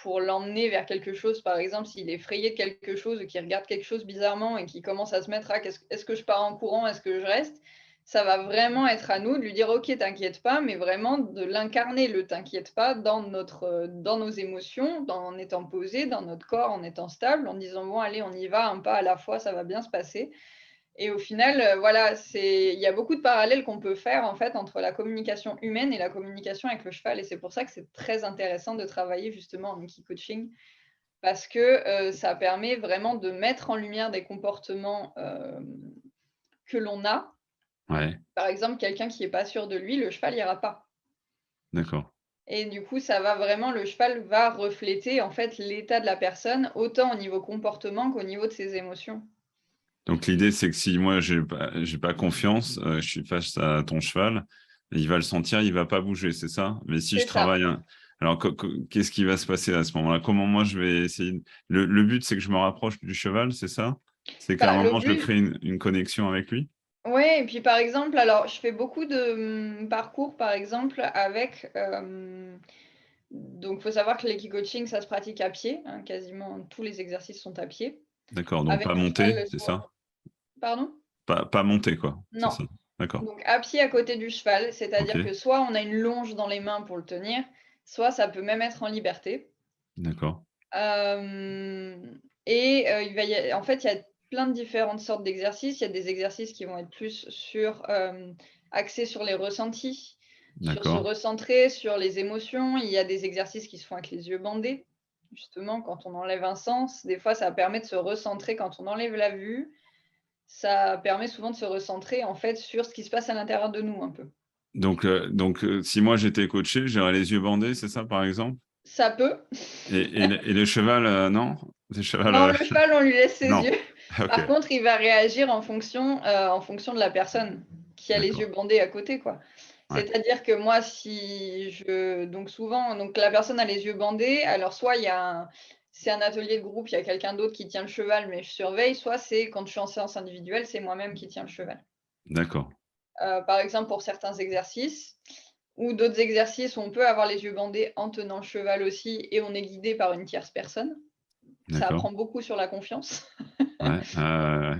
pour l'emmener vers quelque chose. Par exemple, s'il est effrayé de quelque chose ou qu'il regarde quelque chose bizarrement et qu'il commence à se mettre: «Ah, est-ce que je pars en courant? Est-ce que je reste?» Ça va vraiment être à nous de lui dire: «OK, t'inquiète pas», mais vraiment de l'incarner, le «t'inquiète pas» dans nos émotions, en étant posé, dans notre corps, en étant stable, en disant: «Bon allez, on y va, un pas à la fois, ça va bien se passer». Et au final, voilà, il y a beaucoup de parallèles qu'on peut faire, en fait, entre la communication humaine et la communication avec le cheval et c'est pour ça que c'est très intéressant de travailler justement en Coaching parce que, ça permet vraiment de mettre en lumière des comportements, que l'on a. Ouais. Par exemple, quelqu'un qui est pas sûr de lui, le cheval ira pas D'accord. et du coup, ça va vraiment le cheval va refléter, en fait, l'état de la personne, autant au niveau comportement qu'au niveau de ses émotions. Donc l'idée, c'est que si moi j'ai pas confiance, je suis face à ton cheval, Il va le sentir, il va pas bouger, c'est ça? Mais si je C'est ça. travaille, alors qu'est-ce qui va se passer à ce moment-là? Comment moi je vais essayer le but, c'est que je me rapproche du cheval, c'est ça? C'est qu'à Bah, un le moment, je but crée une connexion avec lui? ouais et puis, par exemple, alors je fais beaucoup de, parcours, par exemple, avec, donc faut savoir que l'equi-coaching, ça se pratique à pied, hein, quasiment tous les exercices sont à pied, D'accord, donc avec pas le cheval, monter, c'est soit ça? pardon? Pas monter, quoi, c'est Non. ça? D'accord. Donc à pied à côté du cheval, c'est-à-dire OK, que soit on a une longe dans les mains pour le tenir, soit ça peut même être en liberté. d'accord, Hem et il va y a en fait, il y a plein de différentes sortes d'exercices. Il y a des exercices qui vont être plus sur, axés sur les ressentis, sur se d'accord. recentrer sur les émotions. Il y a des exercices qui se font avec les yeux bandés. Justement, quand on enlève un sens, des fois, ça permet de se recentrer quand on enlève la vue. Ça permet souvent de se recentrer, en fait, sur ce qui se passe à l'intérieur de nous un peu. Donc, si moi j'étais coaché, j'aurais les yeux bandés, c'est ça, par exemple? Ça peut. Et le cheval, non? Le cheval, Non, le cheval, on lui laisse ses non. yeux. OK, Par contre, il va réagir en fonction de la personne qui a les yeux d'accord. bandés à côté, quoi. Ouais, C'est-à-dire que moi, si je donc souvent, donc la personne a les yeux bandés, alors soit il y a un c'est un atelier de groupe, il y a quelqu'un d'autre qui tient le cheval, mais je surveille, soit c'est quand je suis en séance individuelle, c'est moi-même qui tiens le cheval. d'accord, Par exemple, pour certains exercices ou d'autres exercices où on peut avoir les yeux bandés en tenant le cheval aussi et on est guidé par une tierce personne. Ça d'accord. apprend beaucoup sur la confiance. Ouais, ouais.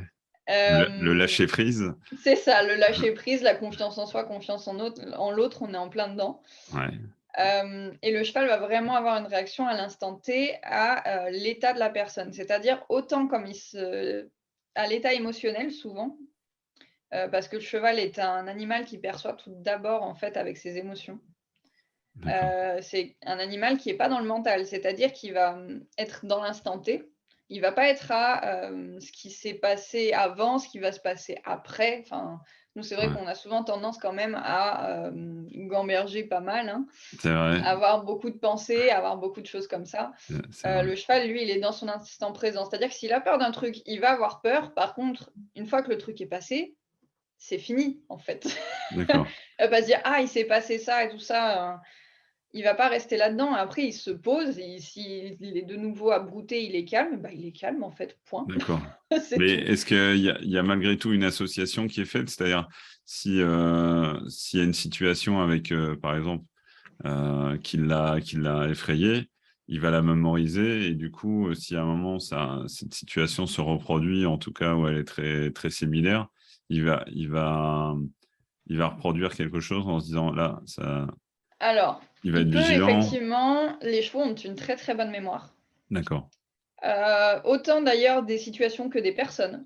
Le Hem, lâcher prise? c'est ça, le lâcher prise, la confiance en soi, confiance en l'autre, on est en plein dedans. Ouais, Et le cheval va vraiment avoir une réaction à l'instant T à, l'état de la personne. C'est-à-dire autant comme à l'état émotionnel souvent, parce que le cheval est un animal qui perçoit tout d'abord, en fait, avec ses émotions. d'accord. C'est un animal qui est pas dans le mental, c'est-à-dire qu'il va, être dans l'instant T. Il va pas être à, ce qui s'est passé avant, ce qui va se passer après. Enfin, nous, c'est vrai Ouais, qu'on a souvent tendance quand même à, gamberger pas mal, hein, c'est vrai. avoir beaucoup de pensées, avoir beaucoup de choses comme ça. C'est vrai. Le cheval, lui, il est dans son instant présent. C'est-à-dire que s'il a peur d'un truc, il va avoir peur. Par contre, une fois que le truc est passé, c'est fini, en fait. D'accord. Elle va pas se dire: «Ah, il s'est passé ça et tout ça», il va pas rester là-dedans. Après, il se pose et s'il est de nouveau à brouter, il est calme, bah, il est calme, en fait, point. D'accord. C'est Mais tout. est-ce qu'il y a malgré tout une association qui est faite? C'est-à-dire, s'il y a une situation avec, par exemple, qui l'a effrayé, il va la mémoriser et du coup, si à un moment cette situation se reproduit, en tout cas où elle est très, très similaire, il va, il va, il va reproduire quelque chose en se disant là, ça, Alors, il va il être peut vigilant. effectivement les chevaux ont une très, très bonne mémoire. D'accord. Autant d'ailleurs des situations que des personnes.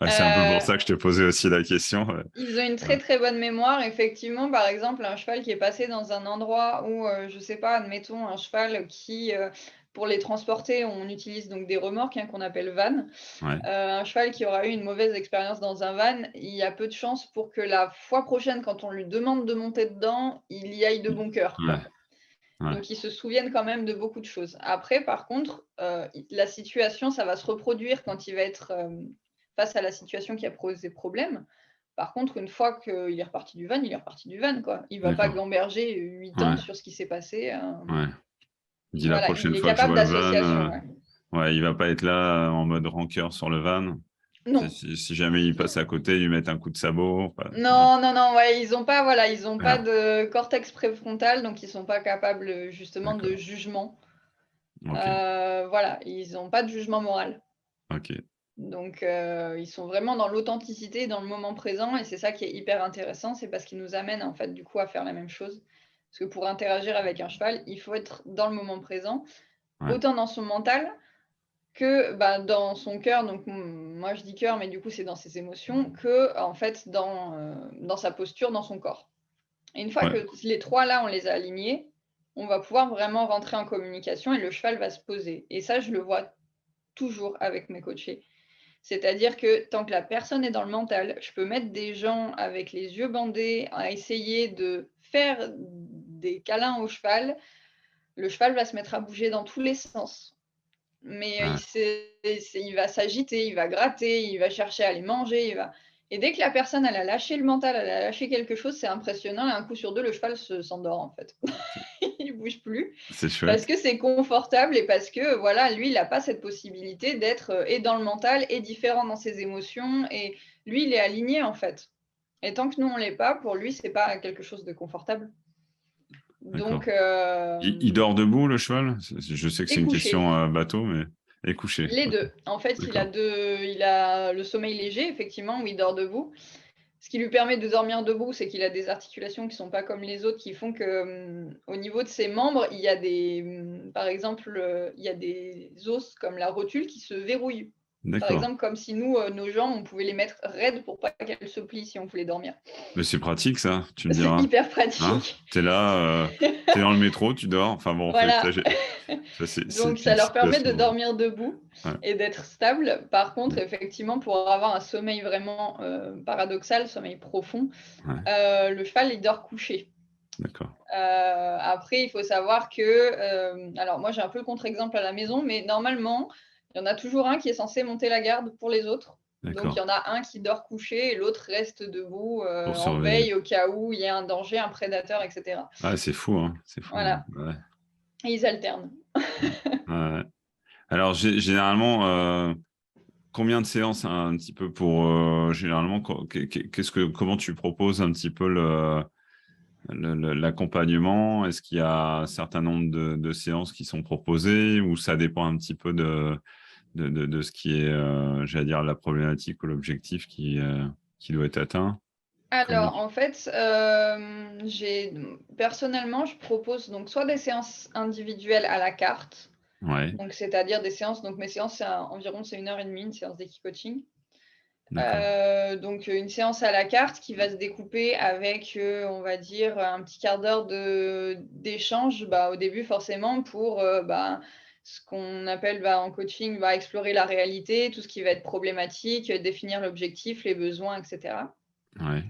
Ouais, c'est un peu pour Heu, ça que je te posais aussi la question. Ouais. Ils ont une Ouais. très, très bonne mémoire. Effectivement, par exemple, un cheval qui est passé dans un endroit où, je sais pas, admettons un cheval qui, pour les transporter, on utilise donc des remorques, hein, qu'on appelle vannes. Ouais. Un cheval qui aura eu une mauvaise expérience dans un van, il y a peu de chances pour que la fois prochaine, quand on lui demande de monter dedans, il y aille de bon cœur, Ouais. quoi. Ouais. Donc ils se souviennent quand même de beaucoup de choses. Après, par contre, i la situation, ça va se reproduire quand il va être, face à la situation qui a posé problème. Par contre, une fois qu'il est reparti du van, il est reparti du van, quoi. Il va pas D'accord. gamberger 8 ans Ouais. sur ce qui s'est passé, Ouais. Il dit la voilà, prochaine il est fois que je capable vois le van, d'association, ouais. ouais, il va pas être là en mode rancœur sur le van. Non. Si jamais il passe à côté, lui mettre un coup de sabot. Non. Non, non, non, ouais, ils ont pas, voilà, ils ont pas Ah, de cortex préfrontal, donc ils sont pas capables, justement de d'accord. jugement. Ok. Voilà, ils ont pas de jugement moral. Ok. Donc ils sont vraiment dans l'authenticité, dans le moment présent et c'est ça qui est hyper intéressant, c'est parce qu'ils nous amènent, en fait, du coup, à faire la même chose. Parce que pour interagir avec un cheval, il faut être dans le moment présent, Ouais. autant dans son mental que, bah, dans son cœur, donc moi je dis cœur, mais du coup c'est dans ses émotions, que en fait dans sa posture, dans son corps. Et une fois Ouais. que les 3 là, on les a alignés, on va pouvoir vraiment rentrer en communication et le cheval va se poser. Et ça, je le vois toujours avec mes coachés. C'est-à-dire que tant que la personne est dans le mental, je peux mettre des gens avec les yeux bandés à essayer de faire des câlins au cheval. Le cheval va se mettre à bouger dans tous les sens. Mais Ouais. il va s'agiter, il va gratter, il va chercher à aller manger, Et dès que la personne, elle a lâché le mental, elle a lâché quelque chose, c'est impressionnant. Et un coup sur deux, le cheval s'endort en fait. Il bouge plus C'est parce chouette. que c'est confortable et parce que voilà, lui, il n'a pas cette possibilité d'être et dans le mental et différent dans ses émotions. Et lui, il est aligné en fait. Et tant que nous, on l'est pas, pour lui, c'est pas quelque chose de confortable. D'accord. Donc, Il dort debout, le cheval? Je sais que c'est et une couché. question bateau, mais est couché. Les Ok. 2. En fait, D'accord. il a le sommeil léger, effectivement, où il dort debout. Ce qui lui permet de dormir debout, c'est qu'il a des articulations qui sont pas comme les autres, qui font que, au niveau de ses membres, il y a des, par exemple, il y a des os comme la rotule qui se verrouillent. Par D'accord. exemple, comme si nous, nos jambes, on pouvait les mettre raides pour pas qu'elles se plient si on voulait dormir. Mais c'est pratique, ça, tu me C'est diras. hyper Hein? pratique. T'es là, t'es dans le métro, tu dors. Enfin bon, Voilà. ça, c'est Donc ça une leur permet de situation. dormir debout Ouais. et d'être stable. Par contre, Mm. effectivement, pour avoir un sommeil vraiment, paradoxal, sommeil profond, Ouais. le cheval, il dort couché. D'accord. Après, il faut savoir que, alors moi, j'ai un peu le contre-exemple à la maison, mais normalement, il y en a toujours un qui est censé monter la garde pour les autres. Donc il D'accord. y en a un qui dort couché et l'autre reste debout, Pour en surveiller. veille au cas où il y a un danger, un prédateur et cetera. Ah, c'est fou, hein. C'est fou. Voilà, Ouais. et ils alternent. Ouais. Ouais. Alors, généralement, combien de séances un petit peu pour généralement comment tu proposes un petit peu l'accompagnement? Est-ce qu'il y a un certain nombre de séances qui sont proposées ou ça dépend un petit peu de ce qui est, j'allais dire, la problématique ou l'objectif qui doit être atteint? Comment Alors, tu... en fait, personnellement, je propose donc soit des séances individuelles à la carte, Ouais, donc c'est-à-dire des séances, donc mes séances, environ c'est 1 heure et demie, une séance d'équicoaching. d'accord. Donc, une séance à la carte qui va se découper avec, on va dire, un petit quart d'heure d'échange, au début forcément pour, ce qu'on appelle, en coaching, explorer la réalité, tout ce qui va être problématique, définir l'objectif, les besoins et cetera, Ouais,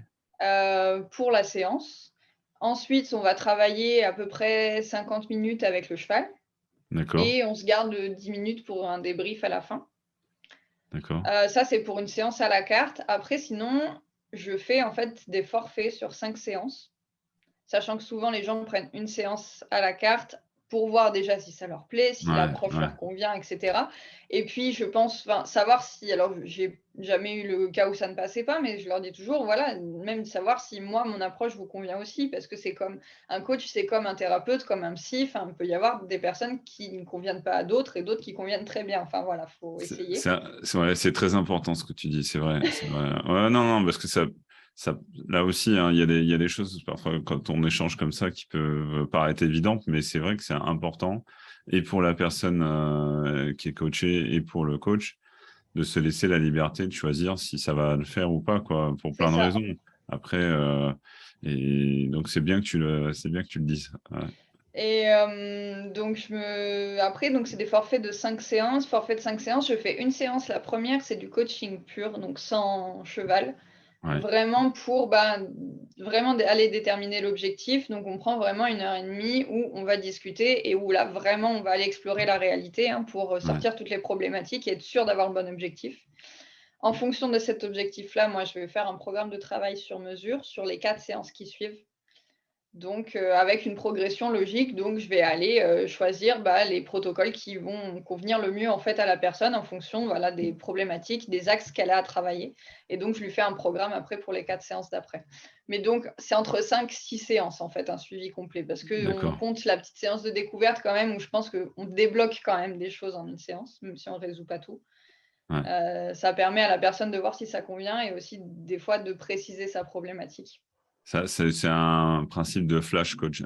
pour la séance. Ensuite, on va travailler à peu près 50 minutes avec le cheval d'accord, et on se garde, 10 minutes pour un débrief à la fin. d'accord. Ça, c'est pour une séance à la carte. Après, sinon, je fais en fait des forfaits sur 5 séances. Sachant que souvent les gens prennent une séance à la carte pour voir déjà si ça leur plaît, si Ouais, l'approche ouais. leur convient et cetera. Et puis je pense, savoir si, alors j'ai jamais eu le cas où ça ne passait pas, mais je leur dis toujours, voilà, même savoir si moi mon approche vous convient aussi, parce que c'est comme un coach, c'est comme un thérapeute, comme un psy, enfin, il peut y avoir des personnes qui ne conviennent pas à d'autres et d'autres qui conviennent très bien. Enfin voilà, faut essayer. Ouais, c'est très important ce que tu dis, c'est vrai, c'est vrai. Ouais, non, non, parce que ça, là aussi, hein, il y a des choses parfois quand on échange comme ça qui peuvent paraître évidentes, mais c'est vrai que c'est important et pour la personne qui est coachée et pour le coach de se laisser la liberté de choisir si ça va le faire ou pas, quoi, pour C'est plein de ça. raisons. Après, et donc c'est bien que tu le dises. Ouais, Et donc après, donc c'est des forfaits de 5 séances. Forfait de 5 séances, je fais une séance, la première, c'est du coaching pur, donc sans cheval. ouais, Vraiment pour, vraiment aller déterminer l'objectif. Donc on prend vraiment 1 heure et demie où on va discuter et où là, vraiment, on va aller explorer la réalité, hein, pour, ouais, sortir toutes les problématiques et être sûr d'avoir le bon objectif. En fonction de cet objectif-là, moi, je vais faire un programme de travail sur mesure sur les 4 séances qui suivent. Donc, avec une progression logique, donc je vais aller, choisir, les protocoles qui vont convenir le mieux, en fait, à la personne en fonction, voilà, des problématiques, des axes qu'elle a à travailler et donc je lui fais un programme après pour les 4 séances d'après. Mais donc c'est entre 5, 6 séances, en fait, un suivi complet parce qu'on d'accord. compte la petite séance de découverte quand même où je pense qu'on débloque quand même des choses en une séance, même si on ne résout pas tout. Ouais. Ça permet à la personne de voir si ça convient et aussi des fois de préciser sa problématique. Ça, c'est un principe de flash coach,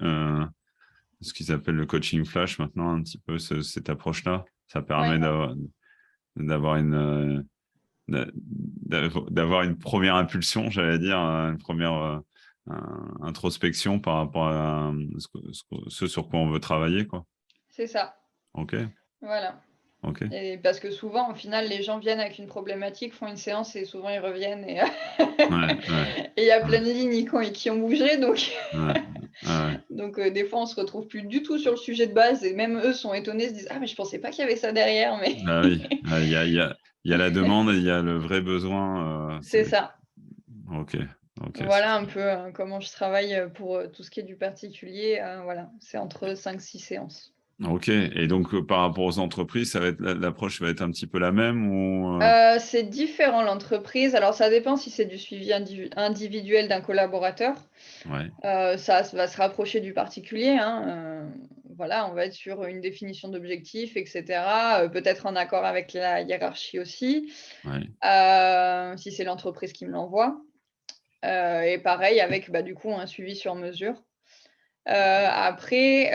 ce qu'ils appellent le coaching flash maintenant, un petit peu cette approche-là. Ça Ouais, permet d'avoir une, d'avoir une première impulsion, j'allais dire, une première introspection par rapport à ce sur quoi on veut travailler, quoi. c'est ça, Ok, voilà. ok. Et parce que souvent, au final, les gens viennent avec une problématique, font une séance et souvent ils reviennent et Ouais, ouais, et il y a ouais, plein de lignes qui ont bougé donc ouais, ouais. donc des fois, on se retrouve plus du tout sur le sujet de base et même eux sont étonnés, se disent: «Ah mais je pensais pas qu'il y avait ça derrière», mais Ah oui, il y a, il y a la demande et il y a le vrai besoin. c'est ça. Ok, ok, Voilà un peu, comment je travaille, pour, tout ce qui est du particulier, voilà, c'est entre 5-6 séances. ok. Et donc, par rapport aux entreprises, ça va être l'approche va être un petit peu la même ou C'est différent l'entreprise. Alors ça dépend si c'est du suivi individuel d'un collaborateur. ouais, Ça va se rapprocher du particulier, hein, voilà, on va être sur une définition d'objectifs et cetera, peut-être en accord avec la hiérarchie aussi, ouais, si c'est l'entreprise qui me l'envoie, et pareil avec, bah, du coup, un suivi sur mesure. Après,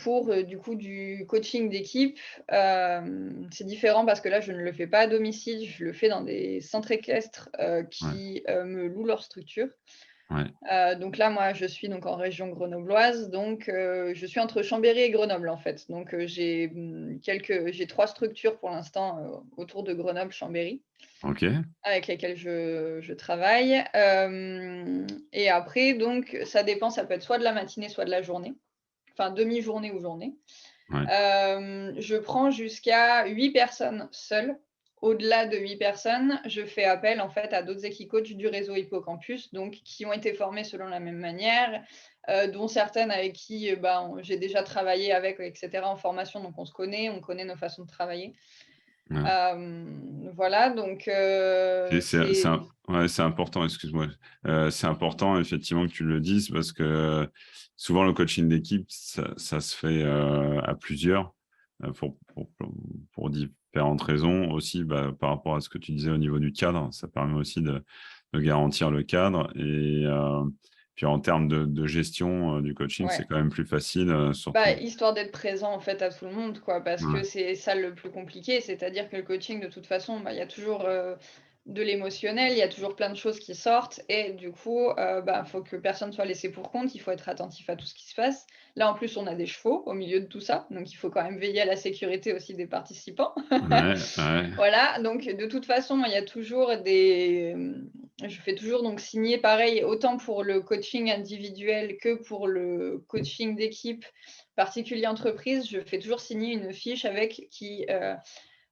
pour, du coup, du coaching d'équipe, c'est différent parce que là, je ne le fais pas à domicile, je le fais dans des centres équestres, ouais, qui, me louent leur structure. ouais. Donc là, moi, je suis donc en région grenobloise, donc je suis entre Chambéry et Grenoble, en fait. Donc j'ai 3 structures pour l'instant, autour de Grenoble-Chambéry, Ok, avec lesquelles je travaille. Et après donc ça dépend, ça peut être soit de la matinée, soit de la journée, enfin demi-journée ou journée. ouais, Je prends jusqu'à 8 personnes seules. Au-delà de 8 personnes, je fais appel en fait à d'autres équicoachs du réseau Hippocampus, donc qui ont été formés selon la même manière, dont certaines avec qui, bah, j'ai déjà travaillé avec et cetera en formation, donc on connaît nos façons de travailler. ouais. Voilà donc c'est Ouais, c'est important, excuse-moi. C'est important effectivement que tu le dises parce que souvent le coaching d'équipe, ça se fait à plusieurs pour différentes raisons. Aussi, bah, par rapport à ce que tu disais au niveau du cadre, ça permet aussi de garantir le cadre. Et puis en termes de gestion du coaching, c'est ouais. quand même plus facile, Bah, surtout. histoire d'être présent en fait à tout le monde quoi, parce Ouais, que c'est ça le plus compliqué. C'est-à-dire que le coaching de toute façon, bah, il y a toujours, de l'émotionnel, il y a toujours plein de choses qui sortent et du coup, bah, faut que personne soit laissé pour compte, il faut être attentif à tout ce qui se passe. Là, en plus, on a des chevaux au milieu de tout ça, donc il faut quand même veiller à la sécurité aussi des participants. ouais, ouais, Voilà, donc de toute façon, il y a toujours je fais toujours donc signer pareil, autant pour le coaching individuel que pour le coaching d'équipe, particulier entreprise, je fais toujours signer une fiche avec qui,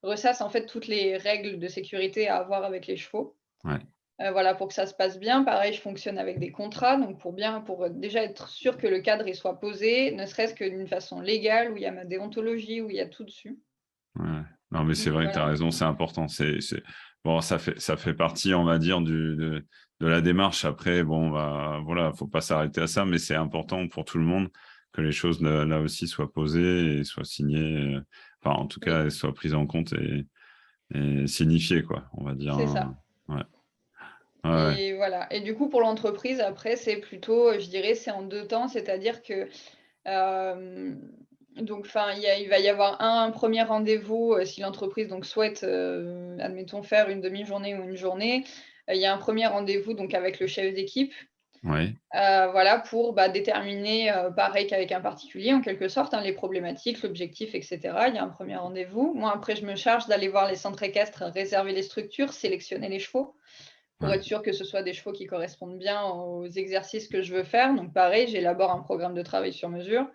ressasse en fait toutes les règles de sécurité à avoir avec les chevaux. ouais. Voilà, pour que ça se passe bien. Pareil, je fonctionne avec des contrats, donc pour, déjà être sûr que le cadre il soit posé, ne serait-ce que d'une façon légale, où il y a ma déontologie, où il y a tout dessus. Ouais. Non, mais c'est Donc vrai que tu as voilà. raison, c'est important. Bon, ça fait partie, on va dire, de la démarche. Après, bon, bah, voilà, faut pas s'arrêter à ça, mais c'est important pour tout le monde que les choses là aussi soient posées et soient signées. Enfin, en tout cas, Oui, elles soient prises en compte et signifiées, quoi, on va dire, c'est hein. ça. Ouais, ouais, ouais. Et voilà. Et du coup, pour l'entreprise, après, c'est plutôt, je dirais, c'est en 2 temps. C'est-à-dire que, hem, donc enfin, il va y avoir un premier rendez-vous, si l'entreprise donc souhaite, admettons faire une demi-journée ou une journée. Il y a un premier rendez-vous donc avec le chef d'équipe, Ouais, voilà pour, bah, déterminer, pareil qu'avec un particulier en quelque sorte, hein, les problématiques, l'objectif et cetera. Il y a un premier rendez-vous. Moi après je me charge d'aller voir les centres équestres, réserver les structures, sélectionner les chevaux, pour ouais, être sûr que ce soit des chevaux qui correspondent bien aux exercices que je veux faire. Donc pareil, j'élabore un programme de travail sur mesure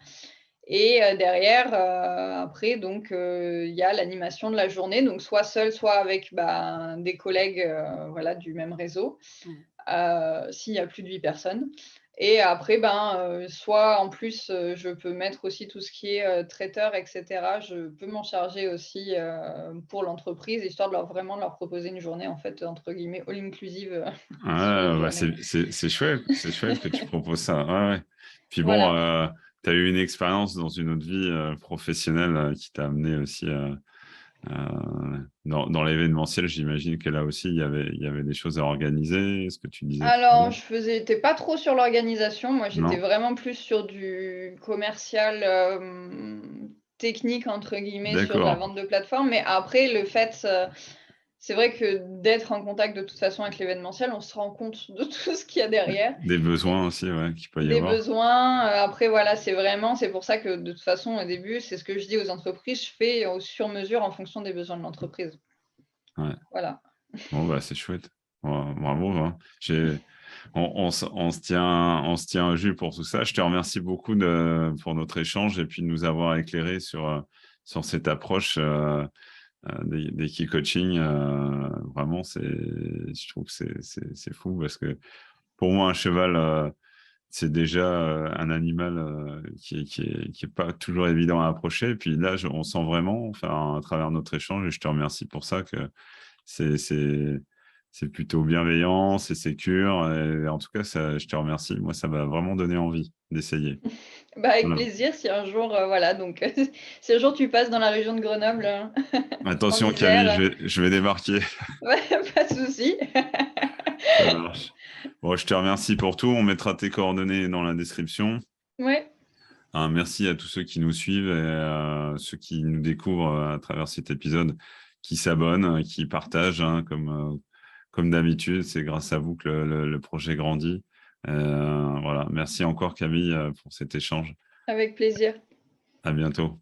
et derrière, après donc il y a l'animation de la journée, donc soit seule, soit avec, bah, des collègues, voilà, du même réseau, s'il y a plus de 8 personnes et après, ben, soit en plus, je peux mettre aussi tout ce qui est, traiteur et cetera. Je peux m'en charger aussi, pour l'entreprise, histoire de vraiment de leur proposer une journée en fait, entre guillemets «all inclusive», sur une ouais, bah, journée. c'est chouette que tu proposes ça. Ouais, ouais. Puis bon, Voilà. tu as eu une expérience dans une autre vie professionnelle qui t'a amené aussi dans l'événementiel. J'imagine que là aussi, il y avait des choses à organiser, ce que tu disais tout à Alors, l'heure. je j'étais pas trop sur l'organisation. Moi, j'étais Non? vraiment plus sur du commercial, «technique» entre guillemets, sur de la D'accord. vente de plateforme. Mais après, le fait, c'est vrai que d'être en contact de toute façon avec l'événementiel, on se rend compte de tout ce qu'il y a derrière Des et besoins aussi, ouais, qu'il peut y des avoir. besoins. Après, voilà, c'est pour ça que de toute façon, au début, c'est ce que je dis aux entreprises, je fais au sur mesure en fonction des besoins de l'entreprise. Ouais. Voilà. Bon, bah, c'est chouette. Bravo, hein. On se tient au jus pour tout ça. Je te remercie beaucoup pour notre échange et puis de nous avoir éclairé sur cette approche. des key coaching. Vraiment, je trouve que c'est fou parce que pour moi, un cheval, c'est déjà un animal qui est pas toujours évident à approcher. Et puis là, on sent vraiment, enfin, à travers notre échange, et je te remercie pour ça, que c'est c'est c'est plutôt bienveillant, c'est sécure. Et en tout cas, je te remercie. Moi, ça m'a vraiment donné envie d'essayer. Bah, avec Voilà. plaisir si un jour, voilà donc si un jour tu passes dans la région de Grenoble, en Attention, Camille, Isère, je vais débarquer. ouais, pas de souci. Ça marche. Bon, je te remercie pour tout. On mettra tes coordonnées dans la description. Ouais, Merci à tous ceux qui nous suivent et ceux qui nous découvrent à travers cet épisode, qui s'abonnent, qui partagent, hein, comme d'habitude. C'est grâce à vous que le projet grandit. Voilà. Merci encore, Camille, pour cet échange. avec plaisir. À bientôt.